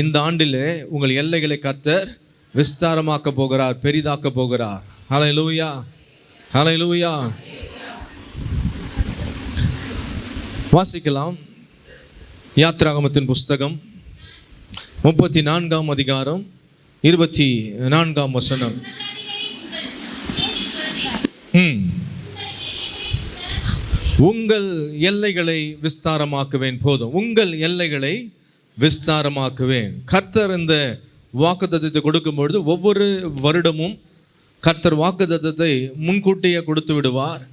இந்த ஆண்டிலே உங்கள் எல்லைகளை கர்த்தர் விஸ்தாரமாக்க போகிறார், பெரிதாக்க போகிறார். ஹல்லேலூயா, ஹல்லேலூயா. வாசிக்கலாம் யாத்திராகமத்தின் புஸ்தகம் 34ஆம் அதிகாரம் 24ஆம் வசனம். உங்கள் எல்லைகளை விஸ்தாரமாக்குவேன். போதும், உங்கள் எல்லைகளை விஸ்தாரமாக்குவேன். கர்த்தர் இந்த வாக்குத்தத்தத்தை கொடுக்கும் பொழுது ஒவ்வொரு வருடமும் கர்த்தர் வாக்குத்தத்தத்தை முன்கூட்டியே கொடுத்து விடுவார்.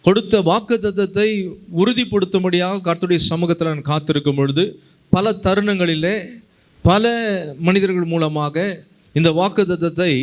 கொடுத்த வாக்குத்தத்தத்தை உறுதிப்படுத்தும்படியாக கர்த்தருடைய சமூகத்தில் நான் காத்திருக்கும் பொழுது பல தருணங்களிலே பல மனிதர்கள் மூலமாக இந்த வாக்குத்தத்தத்தை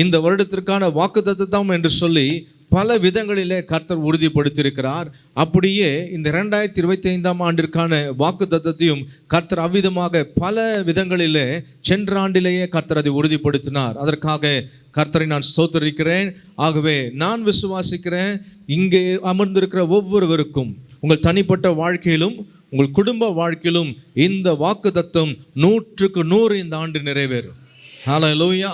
இந்த வருடத்திற்கான வாக்குத்தத்தம் என்று சொல்லி பல விதங்களிலே கர்த்தர் உறுதிப்படுத்தியிருக்கிறார். அப்படியே இந்த 2025ஆம் ஆண்டிற்கான வாக்குத்தத்தத்தையும் கர்த்தர் அவ்விதமாக பல விதங்களிலே சென்ற ஆண்டிலேயே கர்த்தர் அதை உறுதிப்படுத்தினார். அதற்காக கர்த்தரை நான் ஸ்தோத்திரிக்கிறேன். ஆகவே நான் விசுவாசிக்கிறேன், இங்கே அமர்ந்திருக்கிற ஒவ்வொருவருக்கும் உங்கள் தனிப்பட்ட வாழ்க்கையிலும் உங்கள் குடும்ப வாழ்க்கையிலும் இந்த வாக்குத்தத்தம் 100க்கு 100 இந்த ஆண்டு நிறைவேறும். ஹல்லேலூயா.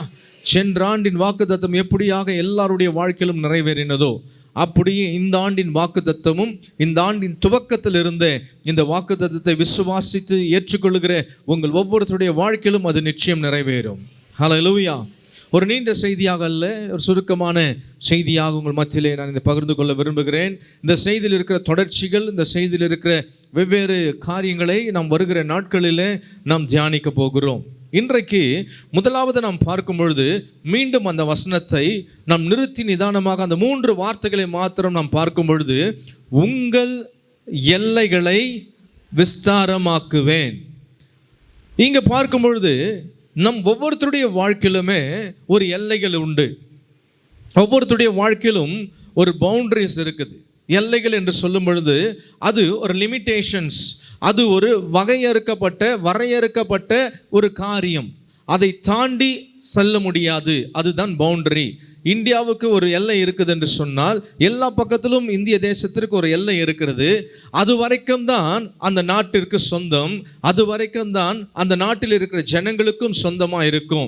சென்ற ஆண்டின் வாக்குத்தத்தம் எப்படியாக எல்லாருடைய வாழ்க்கையிலும் நிறைவேறினதோ அப்படியே இந்த ஆண்டின் வாக்குத்தத்தமும் இந்த ஆண்டின் துவக்கத்தில் இருந்த இந்த வாக்குத்தத்தத்தை விசுவாசித்து ஏற்றுக்கொள்கிற உங்கள் ஒவ்வொருத்தருடைய வாழ்க்கையிலும் அது நிச்சயம் நிறைவேறும். ஹல்லேலூயா. ஒரு நீண்ட செய்தியாக அல்ல, ஒரு சுருக்கமான செய்தியாக உங்கள் மத்தியிலே நான் இதை பகிர்ந்து கொள்ள விரும்புகிறேன். இந்த செய்தியில் இருக்கிற தொடர்ச்சிகள், இந்த செய்தியில் இருக்கிற வெவ்வேறு காரியங்களை நாம் வருகிற நாட்களிலே நாம் தியானிக்க போகிறோம். இன்றைக்கு முதலாவது நாம் பார்க்கும் பொழுது மீண்டும் அந்த வசனத்தை நாம் நிறுத்தி நிதானமாக அந்த 3 வார்த்தைகளை மாத்திரம் நாம் பார்க்கும் பொழுது, உங்கள் எல்லைகளை விஸ்தாரமாக்குவேன். இங்க பார்க்கும் பொழுது நம் ஒவ்வொருத்தருடைய வாழ்க்கையிலுமே ஒரு எல்லைகள் உண்டு. ஒவ்வொருத்தருடைய வாழ்க்கையிலும் ஒரு பவுண்டரிஸ் இருக்குது. எல்லைகள் என்று சொல்லும் பொழுது அது ஒரு லிமிட்டேஷன்ஸ், அது ஒரு வரையறுக்கப்பட்ட ஒரு காரியம். அதை தாண்டி செல்ல முடியாது. அதுதான் பவுண்டரி. இந்தியாவுக்கு ஒரு எல்லை இருக்குது என்று சொன்னால் எல்லா பக்கத்திலும் இந்திய தேசத்திற்கு ஒரு எல்லை இருக்கிறது. அது வரைக்கும் தான் அந்த நாட்டிற்கு சொந்தம், அது வரைக்கும் தான் அந்த நாட்டில் இருக்கிற ஜனங்களுக்கும் சொந்தமாக இருக்கும்.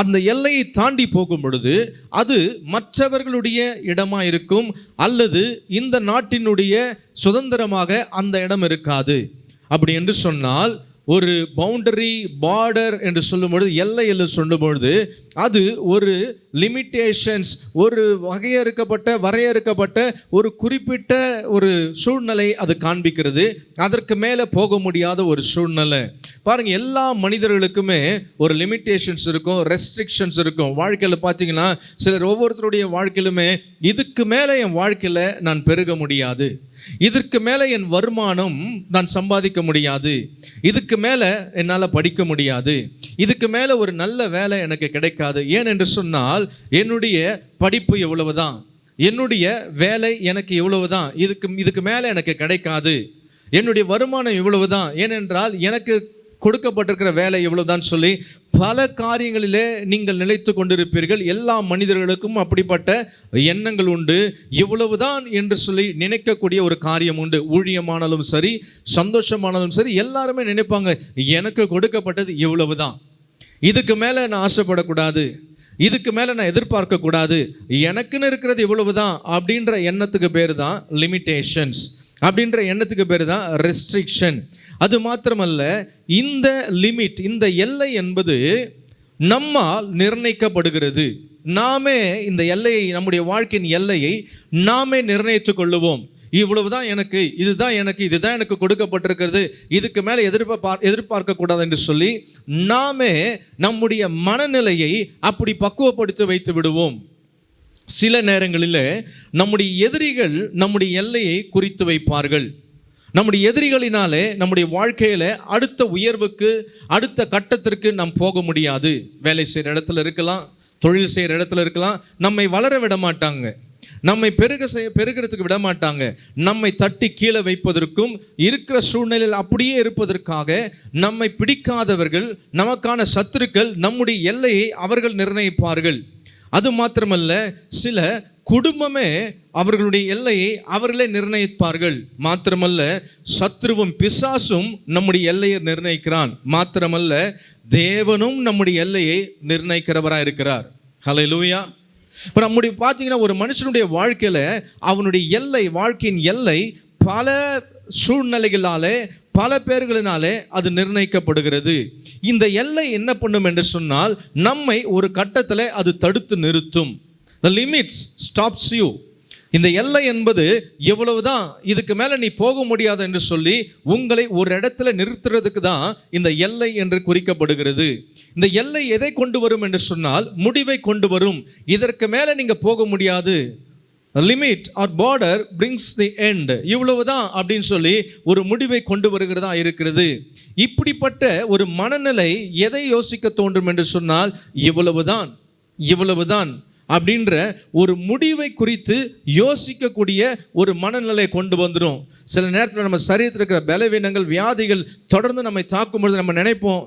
அந்த எல்லையை தாண்டி போகும் பொழுது அது மற்றவர்களுடைய இடமாக இருக்கும், அல்லது இந்த நாட்டினுடைய சுதந்திரமாக அந்த இடம் இருக்காது. அப்படி என்று சொன்னால் ஒரு பவுண்டரி, பார்டர் என்று சொல்லும்பொழுது, எல்லை என்று சொல்லும்பொழுது அது ஒரு லிமிட்டேஷன்ஸ், ஒரு வரையறுக்கப்பட்ட ஒரு குறிப்பிட்ட ஒரு சூழ்நிலை அது காண்பிக்கிறது. அதற்கு மேலே போக முடியாத ஒரு சூழ்நிலை. பாருங்க, எல்லா மனிதர்களுக்குமே ஒரு லிமிட்டேஷன்ஸ் இருக்கும், ரெஸ்ட்ரிக்ஷன்ஸ் இருக்கும். வாழ்க்கையில் பார்த்தீங்கன்னா சிலர் ஒவ்வொருத்தருடைய வாழ்க்கையிலுமே இதுக்கு மேலே என் வாழ்க்கையில் நான் பெருக முடியாது, இதற்கு மேலே என் வருமானம் நான் சம்பாதிக்க முடியாது, இதுக்கு மேலே என்னால் படிக்க முடியாது, இதுக்கு மேலே ஒரு நல்ல வேலை எனக்கு கிடைக்காது. ஏன் என்று சொன்னால் என்னுடைய படிப்பு எவ்வளவுதான், என்னுடைய வேலை எனக்கு இவ்வளவுதான், இதுக்கு மேலே எனக்கு கிடைக்காது, என்னுடைய வருமானம் இவ்வளவுதான், ஏனென்றால் எனக்கு கொடுக்கப்பட்டிருக்கிற வேலை இவ்வளவுதான் சொல்லி பல காரியங்களிலே நீங்கள் நிலைத்து கொண்டிருப்பீர்கள். எல்லா மனிதர்களுக்கும் அப்படிப்பட்ட எண்ணங்கள் உண்டு. இவ்வளவுதான் என்று சொல்லி நினைக்கக்கூடிய ஒரு காரியம் உண்டு. ஊழியமானாலும் சரி, சந்தோஷமானாலும் சரி, எல்லாருமே நினைப்பாங்க, எனக்கு கொடுக்கப்பட்டது இவ்வளவுதான், இதுக்கு மேலே நான் ஆசைப்படக்கூடாது, இதுக்கு மேலே நான் எதிர்பார்க்கக்கூடாது, எனக்குன்னு இருக்கிறது இவ்வளவுதான் அப்படின்ற எண்ணத்துக்கு பேர் தான் லிமிட்டேஷன்ஸ், அப்படின்ற எண்ணத்துக்கு பேர் தான் ரெஸ்ட்ரிக்ஷன். அது மாத்திரமல்ல, இந்த லிமிட், இந்த எல்லை என்பது நம்மால் நிர்ணயிக்கப்படுகிறது. நாமே இந்த எல்லையை, நம்முடைய வாழ்க்கையின் எல்லையை நாமே நிர்ணயித்துக் கொள்ளுவோம். இவ்வளவுதான் எனக்கு, இதுதான் எனக்கு கொடுக்கப்பட்டிருக்கிறது, இதுக்கு மேலே எதிர்பார்க்க கூடாது என்று சொல்லி நாமே நம்முடைய மனநிலையை அப்படி பக்குவப்படுத்தி வைத்து விடுவோம். சில நேரங்களில் நம்முடைய எதிரிகள் நம்முடைய எல்லையை குறித்து வைப்பார்கள். நம்முடைய எதிரிகளினாலே நம்முடைய வாழ்க்கையில் அடுத்த உயர்வுக்கு, அடுத்த கட்டத்திற்கு நாம் போக முடியாது. வேலை செய்கிற இடத்துல இருக்கலாம், தொழில் செய்கிற இடத்துல இருக்கலாம், நம்மை வளர விட மாட்டாங்க, நம்மை பெருகிறதுக்கு விட மாட்டாங்க. நம்மை தட்டி கீழே வைப்பதற்கும், இருக்கிற சூழ்நிலையில் அப்படியே இருப்பதற்காக நம்மை பிடிக்காதவர்கள், நமக்கான சத்துருக்கள் நம்முடைய எல்லையை அவர்கள் நிர்ணயிப்பார்கள். அது மாத்திரமல்ல, சில குடும்பமே அவர்களுடைய எல்லையை அவர்களே நிர்ணயிப்பார்கள். மாத்திரமல்ல, சத்ருவும் பிசாசும் நம்முடைய எல்லையை நிர்ணயிக்கிறான். மாத்திரமல்ல, தேவனும் நம்முடைய எல்லையை நிர்ணயிக்கிறவராக இருக்கிறார். ஹல்லேலூயா. இப்போ நம்முடைய பார்த்தீங்கன்னா, ஒரு மனுஷனுடைய வாழ்க்கையில அவனுடைய எல்லை, வாழ்க்கையின் எல்லை பல சூழ்நிலைகளாலே, பல பேர்களினாலே அது நிர்ணயிக்கப்படுகிறது. இந்த எல்லை என்ன பண்ணும் என்று சொன்னால், நம்மை ஒரு கட்டத்தில் அது தடுத்து நிறுத்தும். The limits stops you. இந்த எல்லை என்பது எவ்வளவுதான், இதுக்கு மேலே நீ போக முடியாது என்று சொல்லி உங்களை ஒரு இடத்துல நிறுத்துறதுக்கு தான் இந்த எல்லை என்று குறிக்கப்படுகிறது. இந்த எல்லை எதை கொண்டு வரும் என்று சொன்னால், முடிவை கொண்டு வரும். இதற்கு மேலே நீங்கள் போக முடியாது. Limit or border brings the end. இவ்வளவுதான் அப்படின்னு சொல்லி ஒரு முடிவை கொண்டு வருகிறதா இருக்கிறது. இப்படிப்பட்ட ஒரு மனநிலை எதை யோசிக்க தோன்றும் என்று சொன்னால், இவ்வளவுதான், இவ்வளவுதான் அப்படின்ற ஒரு முடிவை குறித்து யோசிக்கக்கூடிய ஒரு மனநிலை கொண்டு வந்துடும். சில நேரத்தில் நம்ம சரீரத்தில் இருக்கிற பலவீனங்கள், வியாதிகள் தொடர்ந்து நம்மை தாக்கும் பொழுது நம்ம நினைப்போம்,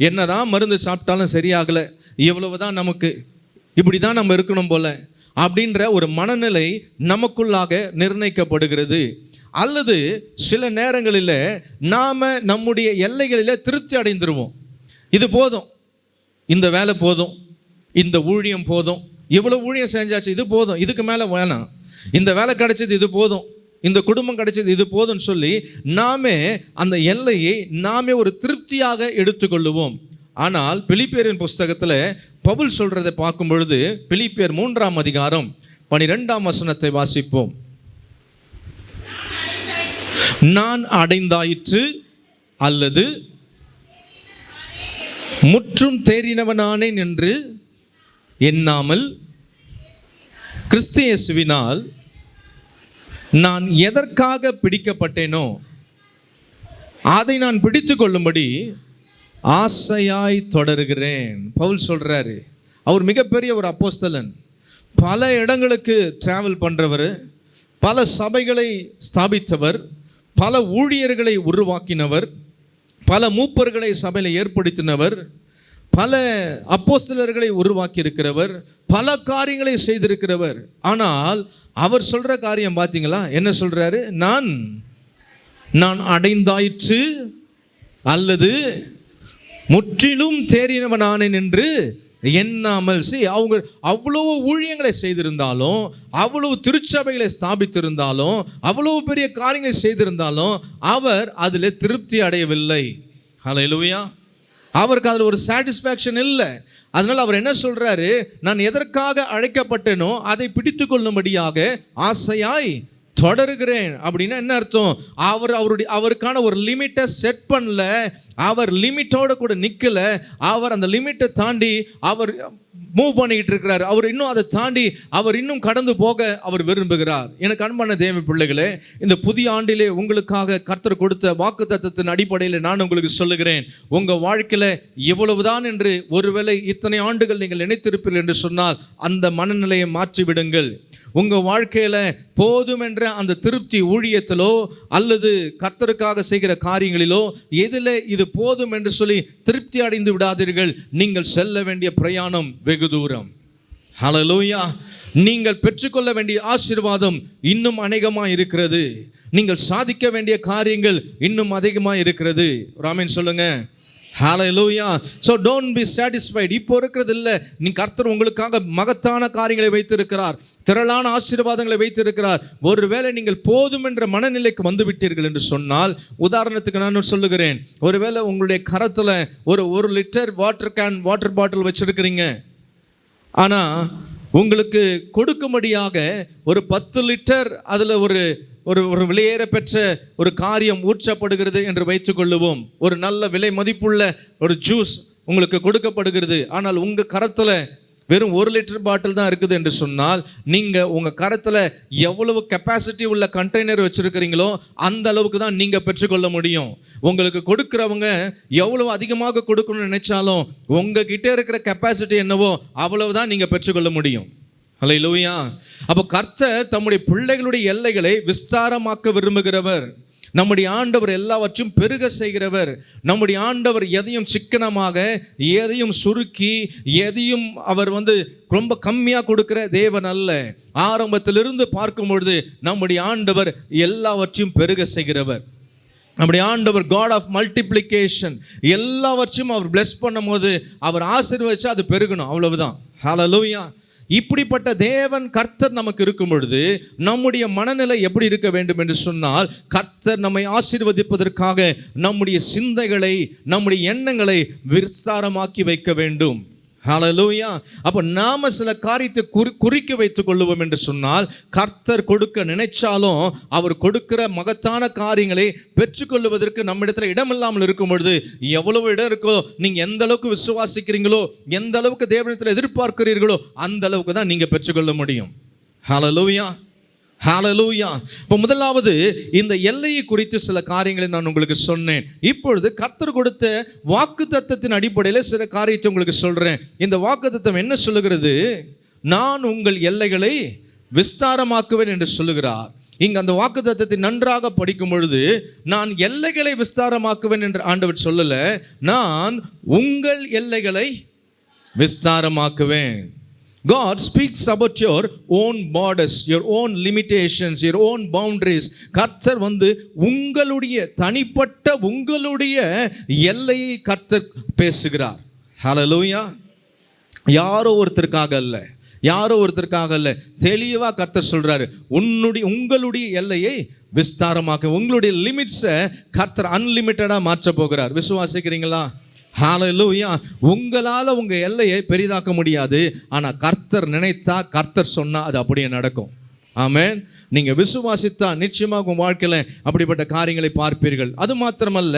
என்னதான் மருந்து சாப்பிட்டாலும் சரியாகலை, இவ்வளவுதான், நமக்கு இப்படி தான் நம்ம இருக்கணும் போல அப்படின்ற ஒரு மனநிலை நமக்குள்ளாக நிர்ணயிக்கப்படுகிறது. அல்லது சில நேரங்களில் நாம் நம்முடைய எல்லைகளில் திருப்தி அடைந்துருவோம். இது போதும், இந்த வேலை போதும், இந்த ஊழியம் போதும், இவ்வளோ ஊழியம் செஞ்சாச்சு, இது போதும், இதுக்கு மேலே வேணாம், இந்த வேலை கிடைச்சது இது போதும், இந்த குடும்பம் கிடைச்சது இது போதும்னு சொல்லி நாமே அந்த எல்லையை நாமே ஒரு திருப்தியாக எடுத்துக்கொள்ளுவோம். ஆனால் பிலிப்பியரின் புஸ்தகத்தில் பவுல் சொல்றதை பார்க்கும் பொழுது, பிலிப்பியர் 3ஆம் அதிகாரம் 12ஆம் வசனத்தை வாசிப்போம். நான் அடைந்தாயிற்று அல்லது முற்றும் தேறினவனானேன் என்று எண்ணாமல், கிறிஸ்து இயேசுவினால் நான் எதற்காக பிடிக்கப்பட்டேனோ அதை நான் பிடித்து கொள்ளும்படி ஆசையாய் தொடர்கிறேன். பவுல் சொல்றாரு. அவர் மிகப்பெரிய ஒரு அப்போஸ்தலன், பல இடங்களுக்கு டிராவல் பண்றவர், பல சபைகளை ஸ்தாபித்தவர், பல ஊழியர்களை உருவாக்கினவர், பல மூப்பர்களை சபையில் ஏற்படுத்தினவர், பல அப்போஸ்தலர்களை உருவாக்கி இருக்கிறவர், பல காரியங்களை செய்திருக்கிறவர். ஆனால் அவர் சொல்ற காரியம் பார்த்தீங்களா, என்ன சொல்றாரு? நான் அடைந்தாயிற்று அல்லது முற்றிலும் தேறினவனானேன் என்று எண்ணாமல். அவங்க அவ்வளவு ஊழியங்களை செய்திருந்தாலும், அவ்வளவு திருச்சபைகளை ஸ்தாபித்திருந்தாலும், அவ்வளவு பெரிய காரியங்களை செய்திருந்தாலும் அவர் அதில் திருப்தி அடையவில்லை. ஹல்லேலூயா. அவருக்கு அதில் ஒரு சாட்டிஸ்ஃபேக்ஷன் இல்லை. அதனால் அவர் என்ன சொல்றாரு? நான் எதற்காக அழைக்கப்பட்டேனோ அதை பிடித்து கொள்ளும்படியாக ஆசையாய் தொடருகிறேன். அப்படின்னா என்ன அர்த்தம்? அவருக்கான ஒரு லிமிட்டை செட் பண்ணல, அவர் லிமிட்டோட கூட நிற்கல, அவர் அந்த லிமிட்டை தாண்டி அவர் மூவ் பண்ணிக்கிட்டு இருக்கிறார். அவர் இன்னும் அதை தாண்டி அவர் இன்னும் கடந்து போக அவர் விரும்புகிறார். எனக்கு அன்பான தேவ பிள்ளைகளே, இந்த புதிய ஆண்டிலே உங்களுக்காக கர்த்தர் கொடுத்த வாக்குத்தத்தத்தின் அடிப்படையில் நான் உங்களுக்கு சொல்லுகிறேன், உங்கள் வாழ்க்கையில் எவ்வளவுதான் என்று ஒருவேளை இத்தனை ஆண்டுகள் நீங்கள் நினைத்திருப்பீர்கள் என்று சொன்னால் அந்த மனநிலையை மாற்றிவிடுங்கள். உங்கள் வாழ்க்கையில் போதும் என்ற அந்த திருப்தி ஊழியத்திலோ அல்லது கர்த்தருக்காக செய்கிற காரியங்களிலோ எதில் இது போதும் என்று சொல்லி திருப்தி அடைந்து விடாதீர்கள். நீங்கள் செல்ல வேண்டிய பிரயாணம் வெகு தூரம். ஹல்லேலூயா. நீங்கள் பெற்றுக்கொள்ள வேண்டிய ஆசீர்வாதம் இன்னும் அநேகமாக இருக்கிறது. நீங்கள் சாதிக்க வேண்டிய காரியங்கள் இன்னும் அதிகமாக இருக்கிறது. ஆமென் சொல்லுங்க. Hallelujah. So don't be satisfied. இப்போ இருக்கிறது இல்லை. நீ கர்த்தர் உங்களுக்காக மகத்தான காரியங்களை வைத்திருக்கிறார், திரளான ஆசீர்வாதங்களை வைத்திருக்கிறார். ஒருவேளை நீங்கள் போதும் என்ற மனநிலைக்கு வந்து விட்டீர்கள் என்று சொன்னால், உதாரணத்துக்கு நான் சொல்லுகிறேன், ஒருவேளை உங்களுடைய கரத்தில் ஒரு லிட்டர் வாட்டர் பாட்டில் வச்சிருக்கிறீங்க, ஆனால் உங்களுக்கு கொடுக்கும்படியாக ஒரு 10 லிட்டர் அதில் ஒரு விலையேற பெற்ற ஒரு காரியம் ஊற்றப்படுகிறது என்று வைத்துக் கொள்ளுவோம். ஒரு நல்ல விலை மதிப்புள்ள ஒரு ஜூஸ் உங்களுக்கு கொடுக்கப்படுகிறது. ஆனால் உங்கள் கரத்தில் வெறும் 1 லிட்டர் பாட்டில் தான் இருக்குது என்று சொன்னால், நீங்கள் உங்கள் கரத்தில் எவ்வளவு கெப்பாசிட்டி உள்ள கண்டெய்னர் வச்சுருக்கிறீங்களோ அந்த அளவுக்கு தான் நீங்கள் பெற்றுக்கொள்ள முடியும். உங்களுக்கு கொடுக்குறவங்க எவ்வளவு அதிகமாக கொடுக்கணும்னு நினைச்சாலும் உங்ககிட்ட இருக்கிற கெப்பாசிட்டி என்னவோ அவ்வளவு தான் நீங்கள் பெற்றுக்கொள்ள முடியும். ஹல்லேலூயா. அப்போ கர்த்தர் தம்முடைய பிள்ளைகளுடைய எல்லைகளை விஸ்தாரமாக்க விரும்புகிறவர். நம்முடைய ஆண்டவர் எல்லாவற்றையும் பெருக செய்கிறவர். நம்முடைய ஆண்டவர் எதையும் சிக்கனமாக, எதையும் சுருக்கி, எதையும் அவர் ரொம்ப கம்மியாக கொடுக்கிற தேவன் அல்ல. ஆரம்பத்திலிருந்து பார்க்கும் பொழுது நம்முடைய ஆண்டவர் எல்லாவற்றையும் பெருக செய்கிறவர். நம்முடைய ஆண்டவர் காட் ஆஃப் மல்டிப்ளிகேஷன். எல்லாவற்றையும் அவர் பிளஸ் பண்ணும் போது, அவர் ஆசீர்வதிச்சா அது பெருகணும், அவ்வளவுதான். ஹல்லேலூயா. இப்படிப்பட்ட தேவன் கர்த்தர் நமக்கு இருக்கும் பொழுது நம்முடைய மனநிலை எப்படி இருக்க வேண்டும் என்று சொன்னால், கர்த்தர் நம்மை ஆசீர்வதிப்பதற்காக நம்முடைய சிந்தைகளை, நம்முடைய எண்ணங்களை விஸ்தாரமாக்கி வைக்க வேண்டும். ஹல்லேலூயா. அப்போ நாம சில காரியத்தை குறிக்க வைத்துக் கொள்ளுவோம் என்று சொன்னால், கர்த்தர் கொடுக்க நினைச்சாலும் அவர் கொடுக்கிற மகத்தான காரியங்களை பெற்றுக்கொள்வதற்கு நம்மிடத்தில் இடமில்லாமல் இருக்கும் பொழுது, எவ்வளவு இடம் இருக்கோ, நீங்க எந்த அளவுக்கு விசுவாசிக்கிறீங்களோ, எந்த அளவுக்கு தேவனிடத்தில் எதிர்பார்க்கிறீர்களோ, அந்த அளவுக்கு தான் நீங்க பெற்றுக்கொள்ள முடியும். ஹல்லேலூயா, ஹல்லேலூயா. இப்போ முதலாவது இந்த எல்லையை குறித்து சில காரியங்களை நான் உங்களுக்கு சொன்னேன். இப்பொழுது கர்த்தர் கொடுத்த வாக்குத்தத்தத்தின் அடிப்படையில் சில காரியத்தை உங்களுக்கு சொல்றேன். இந்த வாக்குத்தத்தம் என்ன சொல்லுகிறது? நான் உங்கள் எல்லைகளை விஸ்தாரமாக்குவேன் என்று சொல்லுகிறார். இங்க அந்த வாக்குத்தத்தத்தை நன்றாக படிக்கும் பொழுது, நான் எல்லைகளை விஸ்தாரமாக்குவேன் என்று ஆண்டவர் சொல்லல, நான் உங்கள் எல்லைகளை விஸ்தாரமாக்குவேன். God speaks about your own borders, your own limitations, your own boundaries. கர்த்தர் உங்களுடைய தனிப்பட்ட உங்களுடைய எல்லையை கர்த்தர் பேசுகிறார். ஹல்லேலூயா. யாரோ ஒருத்தருக்காக அல்ல, யாரோ ஒருத்தருக்காக அல்ல, தெளிவா கர்த்தர் சொல்றாரு, உங்களுடைய எல்லையை விஸ்தாரமாக்க. உங்களுடைய லிமிட்ஸை கர்த்தர் அன்லிமிட்டடா மாற்ற போகிறார். விசுவாசிக்கிறீங்களா? ஹல்லேலூயா. உங்களால் உங்க எல்லையை பெரிதாக்க முடியாது. ஆனால் கர்த்தர் நினைத்தா, கர்த்தர் சொன்னா அது அப்படியே நடக்கும். ஆமென். நீங்க விசுவாசித்தா நிச்சயமாக உங்க வாழ்க்கையில அப்படிப்பட்ட காரியங்களை பார்ப்பீர்கள். அது மாத்திரமல்ல,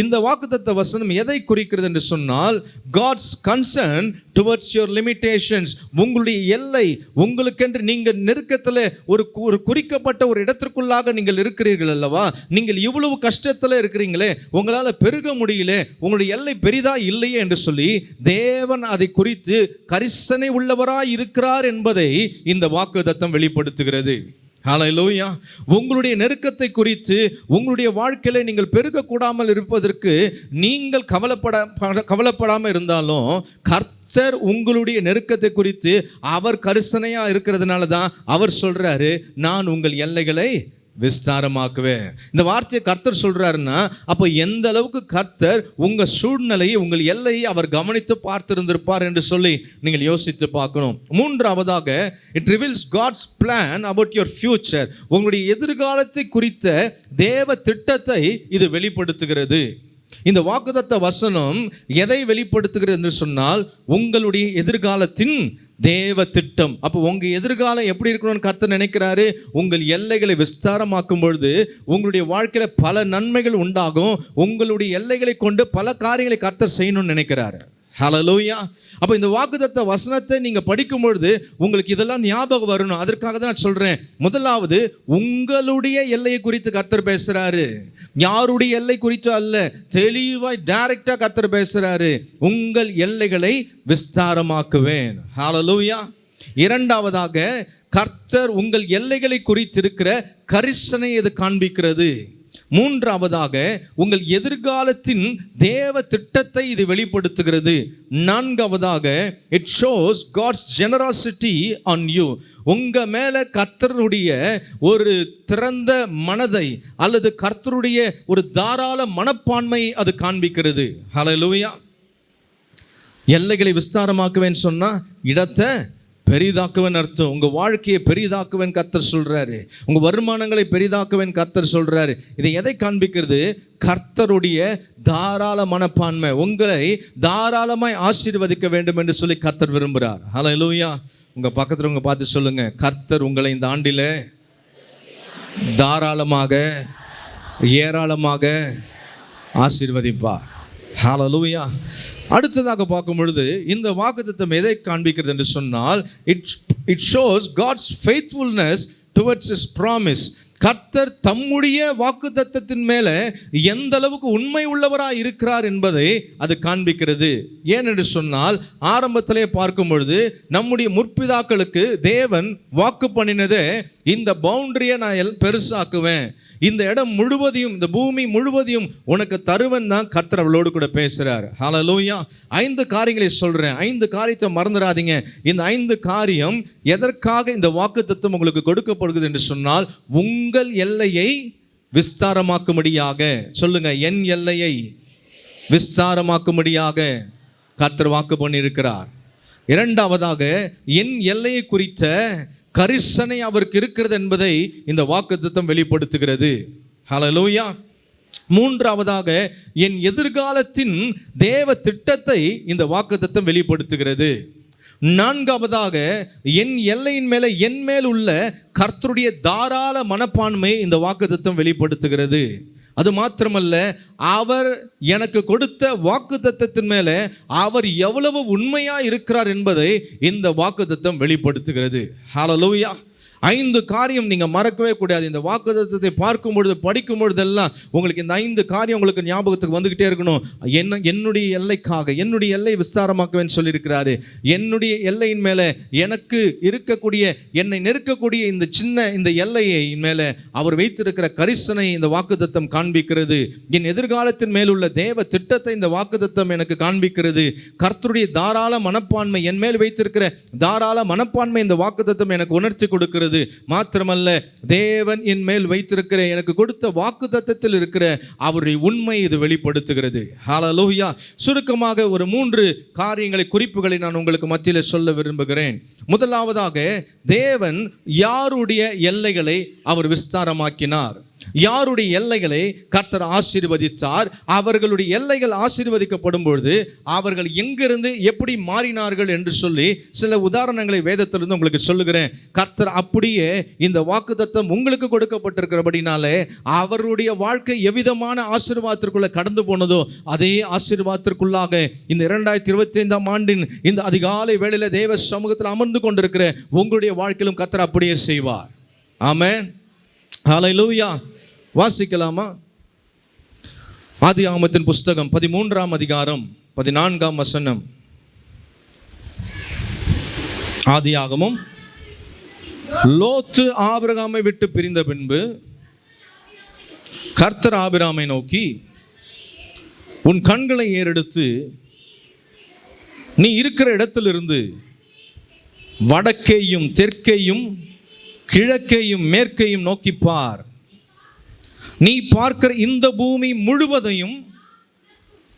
இந்த வாக்குத்தத்த வசனம் எதை குறிக்கிறது என்று சொன்னால், God's concern towards your limitations. உங்களுடைய எல்லை, உங்களுக்கென்று நீங்கள் நெருக்கத்தில் ஒரு குறிக்கப்பட்ட ஒரு இடத்திற்குள்ளாக நீங்கள் இருக்கிறீர்கள் அல்லவா? நீங்கள் இவ்வளவு கஷ்டத்தில் இருக்கிறீங்களே, உங்களால் பெருக முடியல, உங்களுடைய எல்லை பெரிதா இல்லையே என்று சொல்லி தேவன் அதை குறித்து கரிசனை உள்ளவராய் இருக்கிறார் என்பதை இந்த வாக்குத்தத்தம் வெளிப்படுத்துகிறது. ஹல்லேலூயா. உங்களுடைய நெருக்கத்தை குறித்து, உங்களுடைய வாழ்க்கையில நீங்கள் பெருகக்கூடாமல் இருப்பதற்கு நீங்கள் கவலைப்படாமல் இருந்தாலும், கர்த்தர் உங்களுடைய நெருக்கத்தை குறித்து அவர் கரிசனையா இருக்கிறதுனால தான் அவர் சொல்றாரு, நான் உங்கள் எல்லைகளை விஸ்தாரமாக்குவேன். இந்த வார்த்தையை கர்த்தர் சொல்றாருன்னா, அப்போ எந்த அளவுக்கு கர்த்தர் உங்க சூழ்நிலையை, உங்கள் எல்லையை அவர் கவனித்து பார்த்திருந்திருப்பார் என்று சொல்லி நீங்கள் யோசித்து பார்க்கணும். மூன்றாவதாக, it reveals God's plan about your future. உங்களுடைய எதிர்காலத்தை குறித்த தேவ திட்டத்தை இது வெளிப்படுத்துகிறது. இந்த வாக்குத்தத்த வசனம் எதை வெளிப்படுத்துகிறது என்று சொன்னால், உங்களுடைய எதிர்காலத்தின் தேவ திட்டம். அப்போ உங்க எதிர்காலம் எப்படி இருக்கணும்னு கர்த்தர் நினைக்கிறாரு. உங்கள் எல்லைகளை விஸ்தாரமாக்கும் பொழுது உங்களுடைய வாழ்க்கையில பல நன்மைகள் உண்டாகும். உங்களுடைய எல்லைகளை கொண்டு பல காரியங்களை கர்த்தர் செய்யணும்னு நினைக்கிறாரு. ஹல்லேலூயா. அப்போ இந்த வாக்குத்தத்த வசனத்தை நீங்க படிக்கும் பொழுது உங்களுக்கு இதெல்லாம் ஞாபகம் வரணும். அதற்காக தான் நான் சொல்றேன். முதலாவது, உங்களுடைய எல்லையை குறித்து கர்த்தர் பேசுறாரு. யாருடைய எல்லை குறித்து அல்ல, தெளிவாய் டைரக்டா கர்த்தர் பேசுறாரு. உங்கள் எல்லைகளை விஸ்தாரமாக்குவேன். ஹல்லேலூயா. இரண்டாவதாக, கர்த்தர் உங்கள் எல்லைகளை குறித்திருக்கிற கரிசனை இது காண்பிக்கிறது. மூன்றாவதாக, உங்கள் எதிர்காலத்தின் தேவ திட்டத்தை இது வெளிப்படுத்துகிறது. நான்காவதாக, it shows God's generosity on you. உங்க மேல கர்த்தருடைய ஒரு திறந்த மனதை அல்லது கர்த்தருடைய ஒரு தாராள மனப்பான்மை அது காண்பிக்கிறது. ஹல்லேலூயா. எல்லைகளை விஸ்தாரமாக்குவேன் சொன்னா இடத்தை பெரிதாக்குவேன் அர்த்தம். உங்க வாழ்க்கையை பெரிதாக்குவேன் கர்த்தர் சொல்றாரு. உங்க வருமானங்களை பெரிதாக்குவேன் கர்த்தர் சொல்றாரு. இதை எதை காண்பிக்கிறது? கர்த்தருடைய தாராள மனப்பான்மை. உங்களை தாராளமாய் ஆசீர்வதிக்க வேண்டும் என்று சொல்லி கர்த்தர் விரும்புகிறார். ஹல்லேலூயா. உங்க பக்கத்துல உங்க பார்த்து சொல்லுங்க, கர்த்தர் உங்களை இந்த ஆண்டில தாராளமாக ஏராளமாக ஆசீர்வதிப்பார். ஹல்லேலூயா. அடுத்ததாக பார்க்கும் பொழுது இந்த வாக்குத்தத்தம் எதை காண்பிக்கிறது என்று சொன்னால், it shows God's faithfulness towards his promise. கர்த்தர் தம்முடைய வாக்குத்தத்தத்தின் மேல எந்த அளவுக்கு உண்மை உள்ளவராய் இருக்கிறார் என்பதை அது காண்பிக்கிறது. ஏனென்று சொன்னால், ஆரம்பத்திலே பார்க்கும் பொழுது நம்முடைய முற்பிதாக்களுக்கு தேவன் வாக்கு பண்ணினதே, இந்த பவுண்டரியை நான் பெருசாக்குவேன், இந்த இடம் முழுவதையும், இந்த பூமி முழுவதையும் உனக்கு தருவன் தான் கர்த்தர் அவளோடு கூட பேசுறார். ஹல்லேலூயா. 5 காரியங்களை சொல்றேன், 5 காரியத்தை மறந்துடாதீங்க. இந்த 5 காரியம் எதற்காக இந்த வாக்குத்தத்தம் உங்களுக்கு கொடுக்கப்படுகிறது என்று சொன்னால், உங்கள் எல்லையை விஸ்தாரமாக்கும்படியாக. சொல்லுங்க, என் எல்லையை விஸ்தாரமாக்கும்படியாக கர்த்தர் வாக்கு பண்ணியிருக்கிறார். இரண்டாவதாக, என் எல்லையை குறித்த கரிசனை அவருக்கு இருக்கிறது என்பதை இந்த வாக்குத்தத்தம் வெளிப்படுத்துகிறது. ஹல்லேலூயா. மூன்றாவதாக, என் எதிர்காலத்தின் தேவ திட்டத்தை இந்த வாக்குத்தத்தம் வெளிப்படுத்துகிறது. நான்காவதாக, என் எல்லையின் மேலே என் மேல் உள்ள கர்த்தருடைய தாராள மனப்பான்மை இந்த வாக்குத்தத்தம் வெளிப்படுத்துகிறது. அது மாத்திரமல்ல, அவர் எனக்கு கொடுத்த வாக்குத்தத்தத்தின் மேலே அவர் எவ்வளவு உண்மையா இருக்கிறார் என்பதை இந்த வாக்குத்தத்தம் வெளிப்படுத்துகிறது. ஹல்லேலூயா. 5 காரியம் நீங்க மறக்கவே கூடாது. இந்த வாக்குத்தத்தத்தை பார்க்கும் பொழுது, படிக்கும் பொழுதெல்லாம் உங்களுக்கு இந்த 5 காரியம் உங்களுக்கு ஞாபகத்துக்கு வந்துகிட்டே இருக்கணும். என்னுடைய எல்லைக்காக என்னுடைய எல்லை விஸ்தாரமாக்குவேன்னு சொல்லியிருக்கிறாரு. என்னுடைய எல்லையின் மேலே எனக்கு இருக்கக்கூடிய, என்னை நெருக்கக்கூடிய இந்த எல்லையை மேலே அவர் வைத்திருக்கிற கரிசனை இந்த வாக்குத்தத்தம் காண்பிக்கிறது. என் எதிர்காலத்தின் மேலுள்ள தேவ திட்டத்தை இந்த வாக்குத்தத்தம் எனக்கு காண்பிக்கிறது. கர்த்தருடைய தாராள மனப்பான்மை, என் மேல் வைத்திருக்கிற தாராள மனப்பான்மை இந்த வாக்குத்தத்தம் எனக்கு உணர்த்தி கொடுக்கிறது. மாத்திரமல்ல, தேவன் என் மேல் வைத்திருக்கிற, எனக்கு கொடுத்த வாக்குத்தத்தத்தில் இருக்கிற அவருடைய உண்மை இது வெளிப்படுத்துகிறது. ஹல்லேலூயா. சுருக்கமாக ஒரு 3 காரியங்களை, குறிப்புகளை நான் உங்களுக்கு மத்தியில் சொல்ல விரும்புகிறேன். முதலாவதாக, தேவன் யாருடைய எல்லைகளை அவர் விஸ்தாரமாக்கினார், யாருடைய எல்லைகளை கர்த்தர் ஆசீர்வதித்தார். அவர்களுடைய எல்லைகள் ஆசீர்வதிக்கப்படும் பொழுது அவர்கள் எங்கிருந்து எப்படி மாறினார்கள் என்று சொல்லி சில உதாரணங்களை வேதத்திலிருந்து உங்களுக்கு சொல்லுகிறேன். கர்த்தர் அப்படியே இந்த வாக்குத்தத்தம் உங்களுக்கு கொடுக்கப்பட்டிருக்கிறபடினாலே அவருடைய வாழ்க்கை எவ்விதமான ஆசீர்வாதத்திற்குள்ள கடந்து போனதோ அதே ஆசீர்வாதத்திற்குள்ளாக இந்த 2025ஆம் ஆண்டின் இந்த அதிகாலை வேளையில தேவ சமூகத்தில் அமர்ந்து கொண்டிருக்கிற உங்களுடைய வாழ்க்கையிலும் கர்த்தர் அப்படியே செய்வார். ஆமென். ஹல்லேலூயா. வாசிக்கலாமா? ஆதியாகமத்தின் புஸ்தகம் 13ஆம் அதிகாரம் 14ஆம் வசனம். ஆதியாகமம். லோத்து ஆபிரகாமை விட்டு பிரிந்த பின்பு கர்த்தர் ஆபிரகாமை நோக்கி, உன் கண்களை ஏறெடுத்து நீ இருக்கிற இடத்திலிருந்து வடக்கேயும் தெற்கேயும் கிழக்கேயும் மேற்கேயும் நோக்கி பார். நீ பார்க்கிற இந்த பூமி முழுவதையும்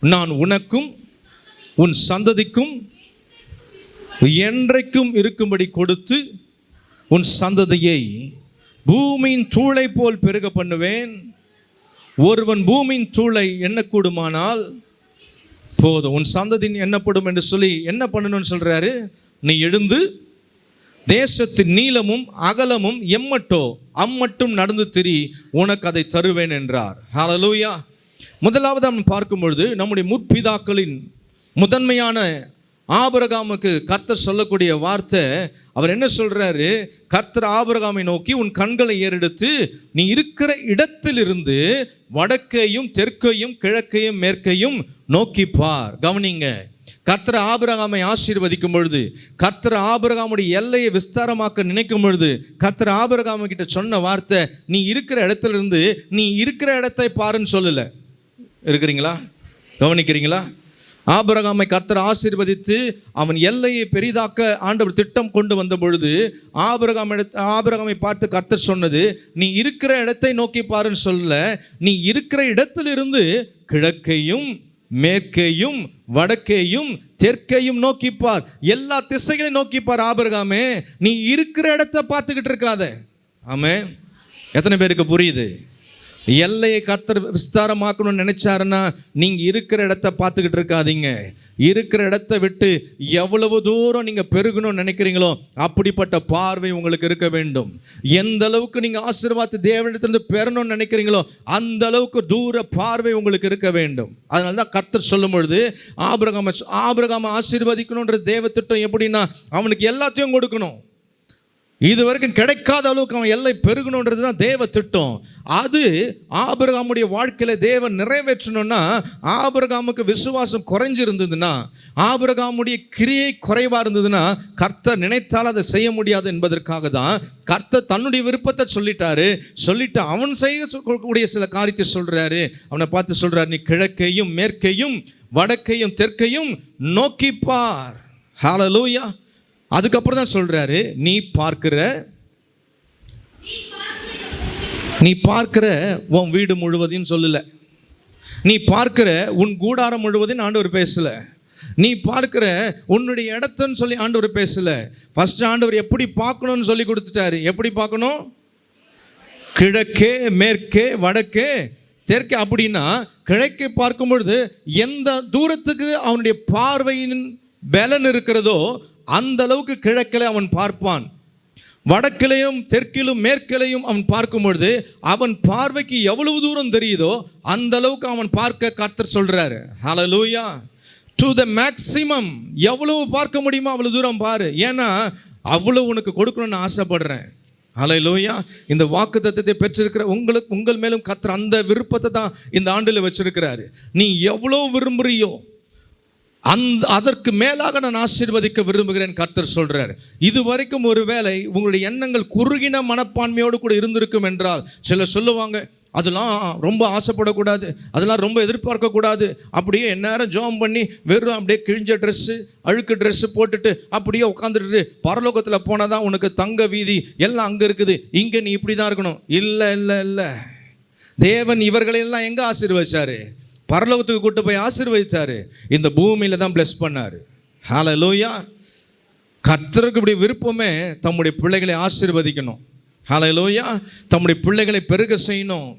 நான் உனக்கும் உன் சந்ததிக்கும் என்றைக்கும் இருக்கும்படி கொடுத்து உன் சந்ததியை பூமியின் தூளை போல் பெருக பண்ணுவேன். ஒருவன் பூமியின் தூளை எண்ணக்கூடுமானால் போதும், உன் சந்ததி எண்ணப்படும் என்று சொல்லி என்ன பண்ணணும்னு சொல்றாரு? நீ எழுந்து தேசத்தின் நீளமும் அகலமும் அம்மட்டும் நடந்து திரி, உனக்கு அதை தருவேன் என்றார். ஹல்லேலூயா. முதலாவது நாம் பார்க்கும் பொழுது நம்முடைய முற்பிதாக்களின் முதன்மையான ஆபிரகாமுக்கு கர்த்தர் சொல்லக்கூடிய வார்த்தை, அவர் என்ன சொல்றாரு? கர்த்தர் ஆபிரகாமை நோக்கி, உன் கண்களை ஏறெடுத்து நீ இருக்கிற இடத்திலிருந்து வடக்கையும் தெற்கையும் கிழக்கையும் மேற்கையும் நோக்கி பார். கவனிங்க, கர்த்தர் ஆபிரகாமை ஆசீர்வதிக்கும் பொழுது, கர்த்தர் ஆபிரகாமுடைய எல்லையை விஸ்தாரமாக்க நினைக்கும் பொழுது, கர்த்தர் ஆபிரகாம கிட்ட சொன்ன வார்த்தை, நீ இருக்கிற இடத்துல இருந்து நீ இருக்கிற இடத்தை பாருன்னு சொல்லல. இருக்கிறீங்களா? கவனிக்கிறீங்களா? ஆபிரகாமை கர்த்தர் ஆசீர்வதித்து அவன் எல்லையை பெரிதாக்க ஆண்டவர் திட்டம் கொண்டு வந்த பொழுது ஆபிரகாமை பார்த்து கர்த்தர் சொன்னது, நீ இருக்கிற இடத்தை நோக்கி பாருன்னு சொல்லல, நீ இருக்கிற இடத்திலிருந்து கிழக்கையும் மேற்கேயும் வடக்கேயும் தெற்கையும் நோக்கிப்பார். எல்லா திசைகளையும் நோக்கிப்பார். ஆபிரகாமே, நீ இருக்கிற இடத்தை பார்த்துக்கிட்டு இருக்காத. ஆமென். எத்தனை பேருக்கு புரியுது? எல்லையை கர்த்தர் விஸ்தாரமாக்கணும்னு நினைச்சாருன்னா நீங்க இருக்கிற இடத்த பார்த்துக்கிட்டு இருக்காதீங்க. இருக்கிற இடத்தை விட்டு எவ்வளவு தூரம் நீங்க பெருகணும்னு நினைக்கிறீங்களோ அப்படிப்பட்ட பார்வை உங்களுக்கு இருக்க வேண்டும். எந்த அளவுக்கு நீங்க ஆசீர்வாதத்தை தேவனிடத்திலிருந்து பெறணும்னு நினைக்கிறீங்களோ அந்த அளவுக்கு தூர பார்வை உங்களுக்கு இருக்க வேண்டும். அதனால தான் கர்த்தர் சொல்லும் பொழுது ஆபிரகாமை ஆசீர்வதிக்கணும்ன்ற தேவ திட்டம் எப்படின்னா, அவனுக்கு எல்லாத்தையும் கொடுக்கணும். இது வரைக்கும் கிடைக்காத அளவுக்கு அவன் எல்லை பெருகணுன்றது தான் தேவ திட்டம். அது ஆபிரகாமுடைய வாழ்க்கையில தேவன் நிறைவேற்றணும்னா, ஆபிரகாமுக்கு விசுவாசம் குறைஞ்சிருந்ததுன்னா, ஆபிரகாமுடைய கிரியை குறைவா இருந்ததுன்னா, கர்த்தர் நினைத்தால் அதை செய்ய முடியாது என்பதற்காக தான் கர்த்தர் தன்னுடைய விருப்பத்தை சொல்லிட்டு அவன் செய்யக்கூடிய சில காரியத்தை சொல்றாரு. அவனை பார்த்து சொல்றாரு, நீ கிழக்கையும் மேற்கையும் வடக்கையும் தெற்கையும் நோக்கிப்பார். ஹல்லேலூயா. அதுக்கப்புறம் தான் சொல்றாரு, நீ பார்க்கிற உன் வீடு முழுவதையும் சொல்லல, நீ பார்க்கிற உன் கூடாரம் முழுவதையும் ஆண்டவர் பேசல, நீ பார்க்கிற உன்னுடைய இடத்துன்னு சொல்லி ஆண்டவர் பேசல. ஃபர்ஸ்ட் ஆண்டவர் எப்படி பார்க்கணும்னு சொல்லி கொடுத்துட்டாரு. எப்படி பார்க்கணும்? கிழக்கே மேற்கே வடக்கே தெற்கே. அப்படின்னா கிழக்கே பார்க்கும் பொழுது எந்த தூரத்துக்கு அவனுடைய பார்வையின் பலன் இருக்கிறதோ அந்த அளவுக்கு கிழக்கிலே அவன் பார்ப்பான். வடக்கிலையும் தெற்கிலும் மேற்கிலையும் அவன் பார்க்கும் பொழுது அவன் பார்வைக்கு எவ்வளவு தூரம் தெரியுதோ அந்த அளவுக்கு அவன் பார்க்க கர்த்தர் சொல்றாரு. ஹல்லேலூயா. டு த மேக்ஸிமம், எவ்வளவு பார்க்க முடியுமோ அவ்வளவு தூரம் பாரு, ஏன்னா அவ்வளவு உனக்கு கொடுக்கணும்னு ஆசைப்படுறேன். ஹல்லேலூயா. இந்த வாக்குத்தத்தத்தை பெற்றிருக்கிற உங்கள் மேலும் கர்த்தர் அந்த விருப்பத்தை தான் இந்த ஆண்டில் வச்சிருக்கிறாரு. நீ எவ்வளவு விரும்புறியோ அதற்கு மேலாக நான் ஆசீர்வதிக்க விரும்புகிறேன் கர்த்தர் சொல்றார். இதுவரைக்கும் ஒருவேளை உங்களுடைய எண்ணங்கள் குறுகின மனப்பான்மையோடு கூட இருந்திருக்கும் என்றால், சிலர் சொல்லுவாங்க, அதெல்லாம் ரொம்ப ஆசைப்படக்கூடாது, அதெல்லாம் ரொம்ப எதிர்பார்க்கக்கூடாது, அப்படியே எந்நேரம் ஜெபம் பண்ணி வெறும் அப்படியே கிழிஞ்ச ட்ரெஸ்ஸு அழுக்கு ட்ரெஸ்ஸு போட்டுட்டு அப்படியே உட்காந்துட்டு பரலோகத்தில் போனால் தான் உனக்கு தங்க வீதி எல்லாம் அங்கே இருக்குது, இங்கே நீ இப்படி தான் இருக்கணும். இல்லை இல்லை இல்லை, தேவன் இவர்களெல்லாம் எங்கே ஆசீர்வதிச்சாரு? பரலோகத்துக்கு கூட்டு போய் ஆசீர்வதிச்சாரு. இந்த பூமியில தான் பிளஸ் பண்ணாரு. ஹல்லேலூயா. கர்த்தருக்கு இப்படி விருப்பமே தம்முடைய பிள்ளைகளை ஆசீர்வதிக்கணும். ஹல்லேலூயா. தம்முடைய பிள்ளைகளை பெருக செய்யணும்.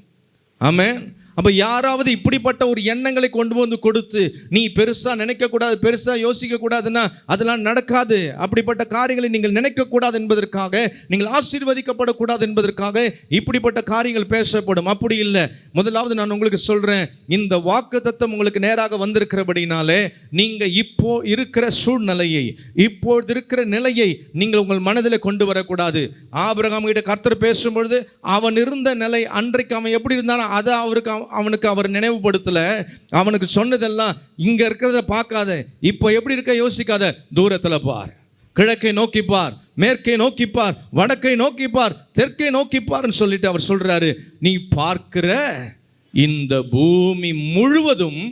ஆமென். அப்போ யாராவது இப்படிப்பட்ட ஒரு எண்ணங்களை கொண்டு வந்து கொடுத்து, நீ பெருசாக நினைக்கக்கூடாது, பெருசாக யோசிக்கக்கூடாதுன்னா அதெல்லாம் நடக்காது, அப்படிப்பட்ட காரியங்களை நீங்கள் நினைக்கக்கூடாது என்பதற்காக, நீங்கள் ஆசீர்வதிக்கப்படக்கூடாது என்பதற்காக இப்படிப்பட்ட காரியங்கள் பேசப்படும். அப்படி இல்லை. முதலாவது நான் உங்களுக்கு சொல்கிறேன், இந்த வாக்குத்தத்தம் உங்களுக்கு நேராக வந்திருக்கிறபடினாலே நீங்கள் இப்போ இருக்கிற சூழ்நிலையை, இப்பொழுது இருக்கிற நிலையை நீங்கள் உங்கள் மனதில் கொண்டு வரக்கூடாது. ஆபிரகாம் கிட்ட கர்த்தர் பேசும்பொழுது அவன் இருந்த நிலை, அன்றைக்கு அவன் எப்படி இருந்தாலும் அதை அவனுக்கு அவர் நினைவுபடுத்தல. அவனுக்கு சொன்னதெல்லாம் இங்க இருக்கிறத பார்க்காத, இப்போ எப்படி இருக்க யோசிக்காத, தூரத்தில் பார், கிழக்கை நோக்கிப்பார், மேற்கை நோக்கிப்பார், வடக்கை நோக்கிப்பார், தெற்கை நோக்கிப்பார்னு சொல்லிட்டு அவர் சொல்றாரு, நீ பார்க்கிற இந்த பூமி முழுவதும்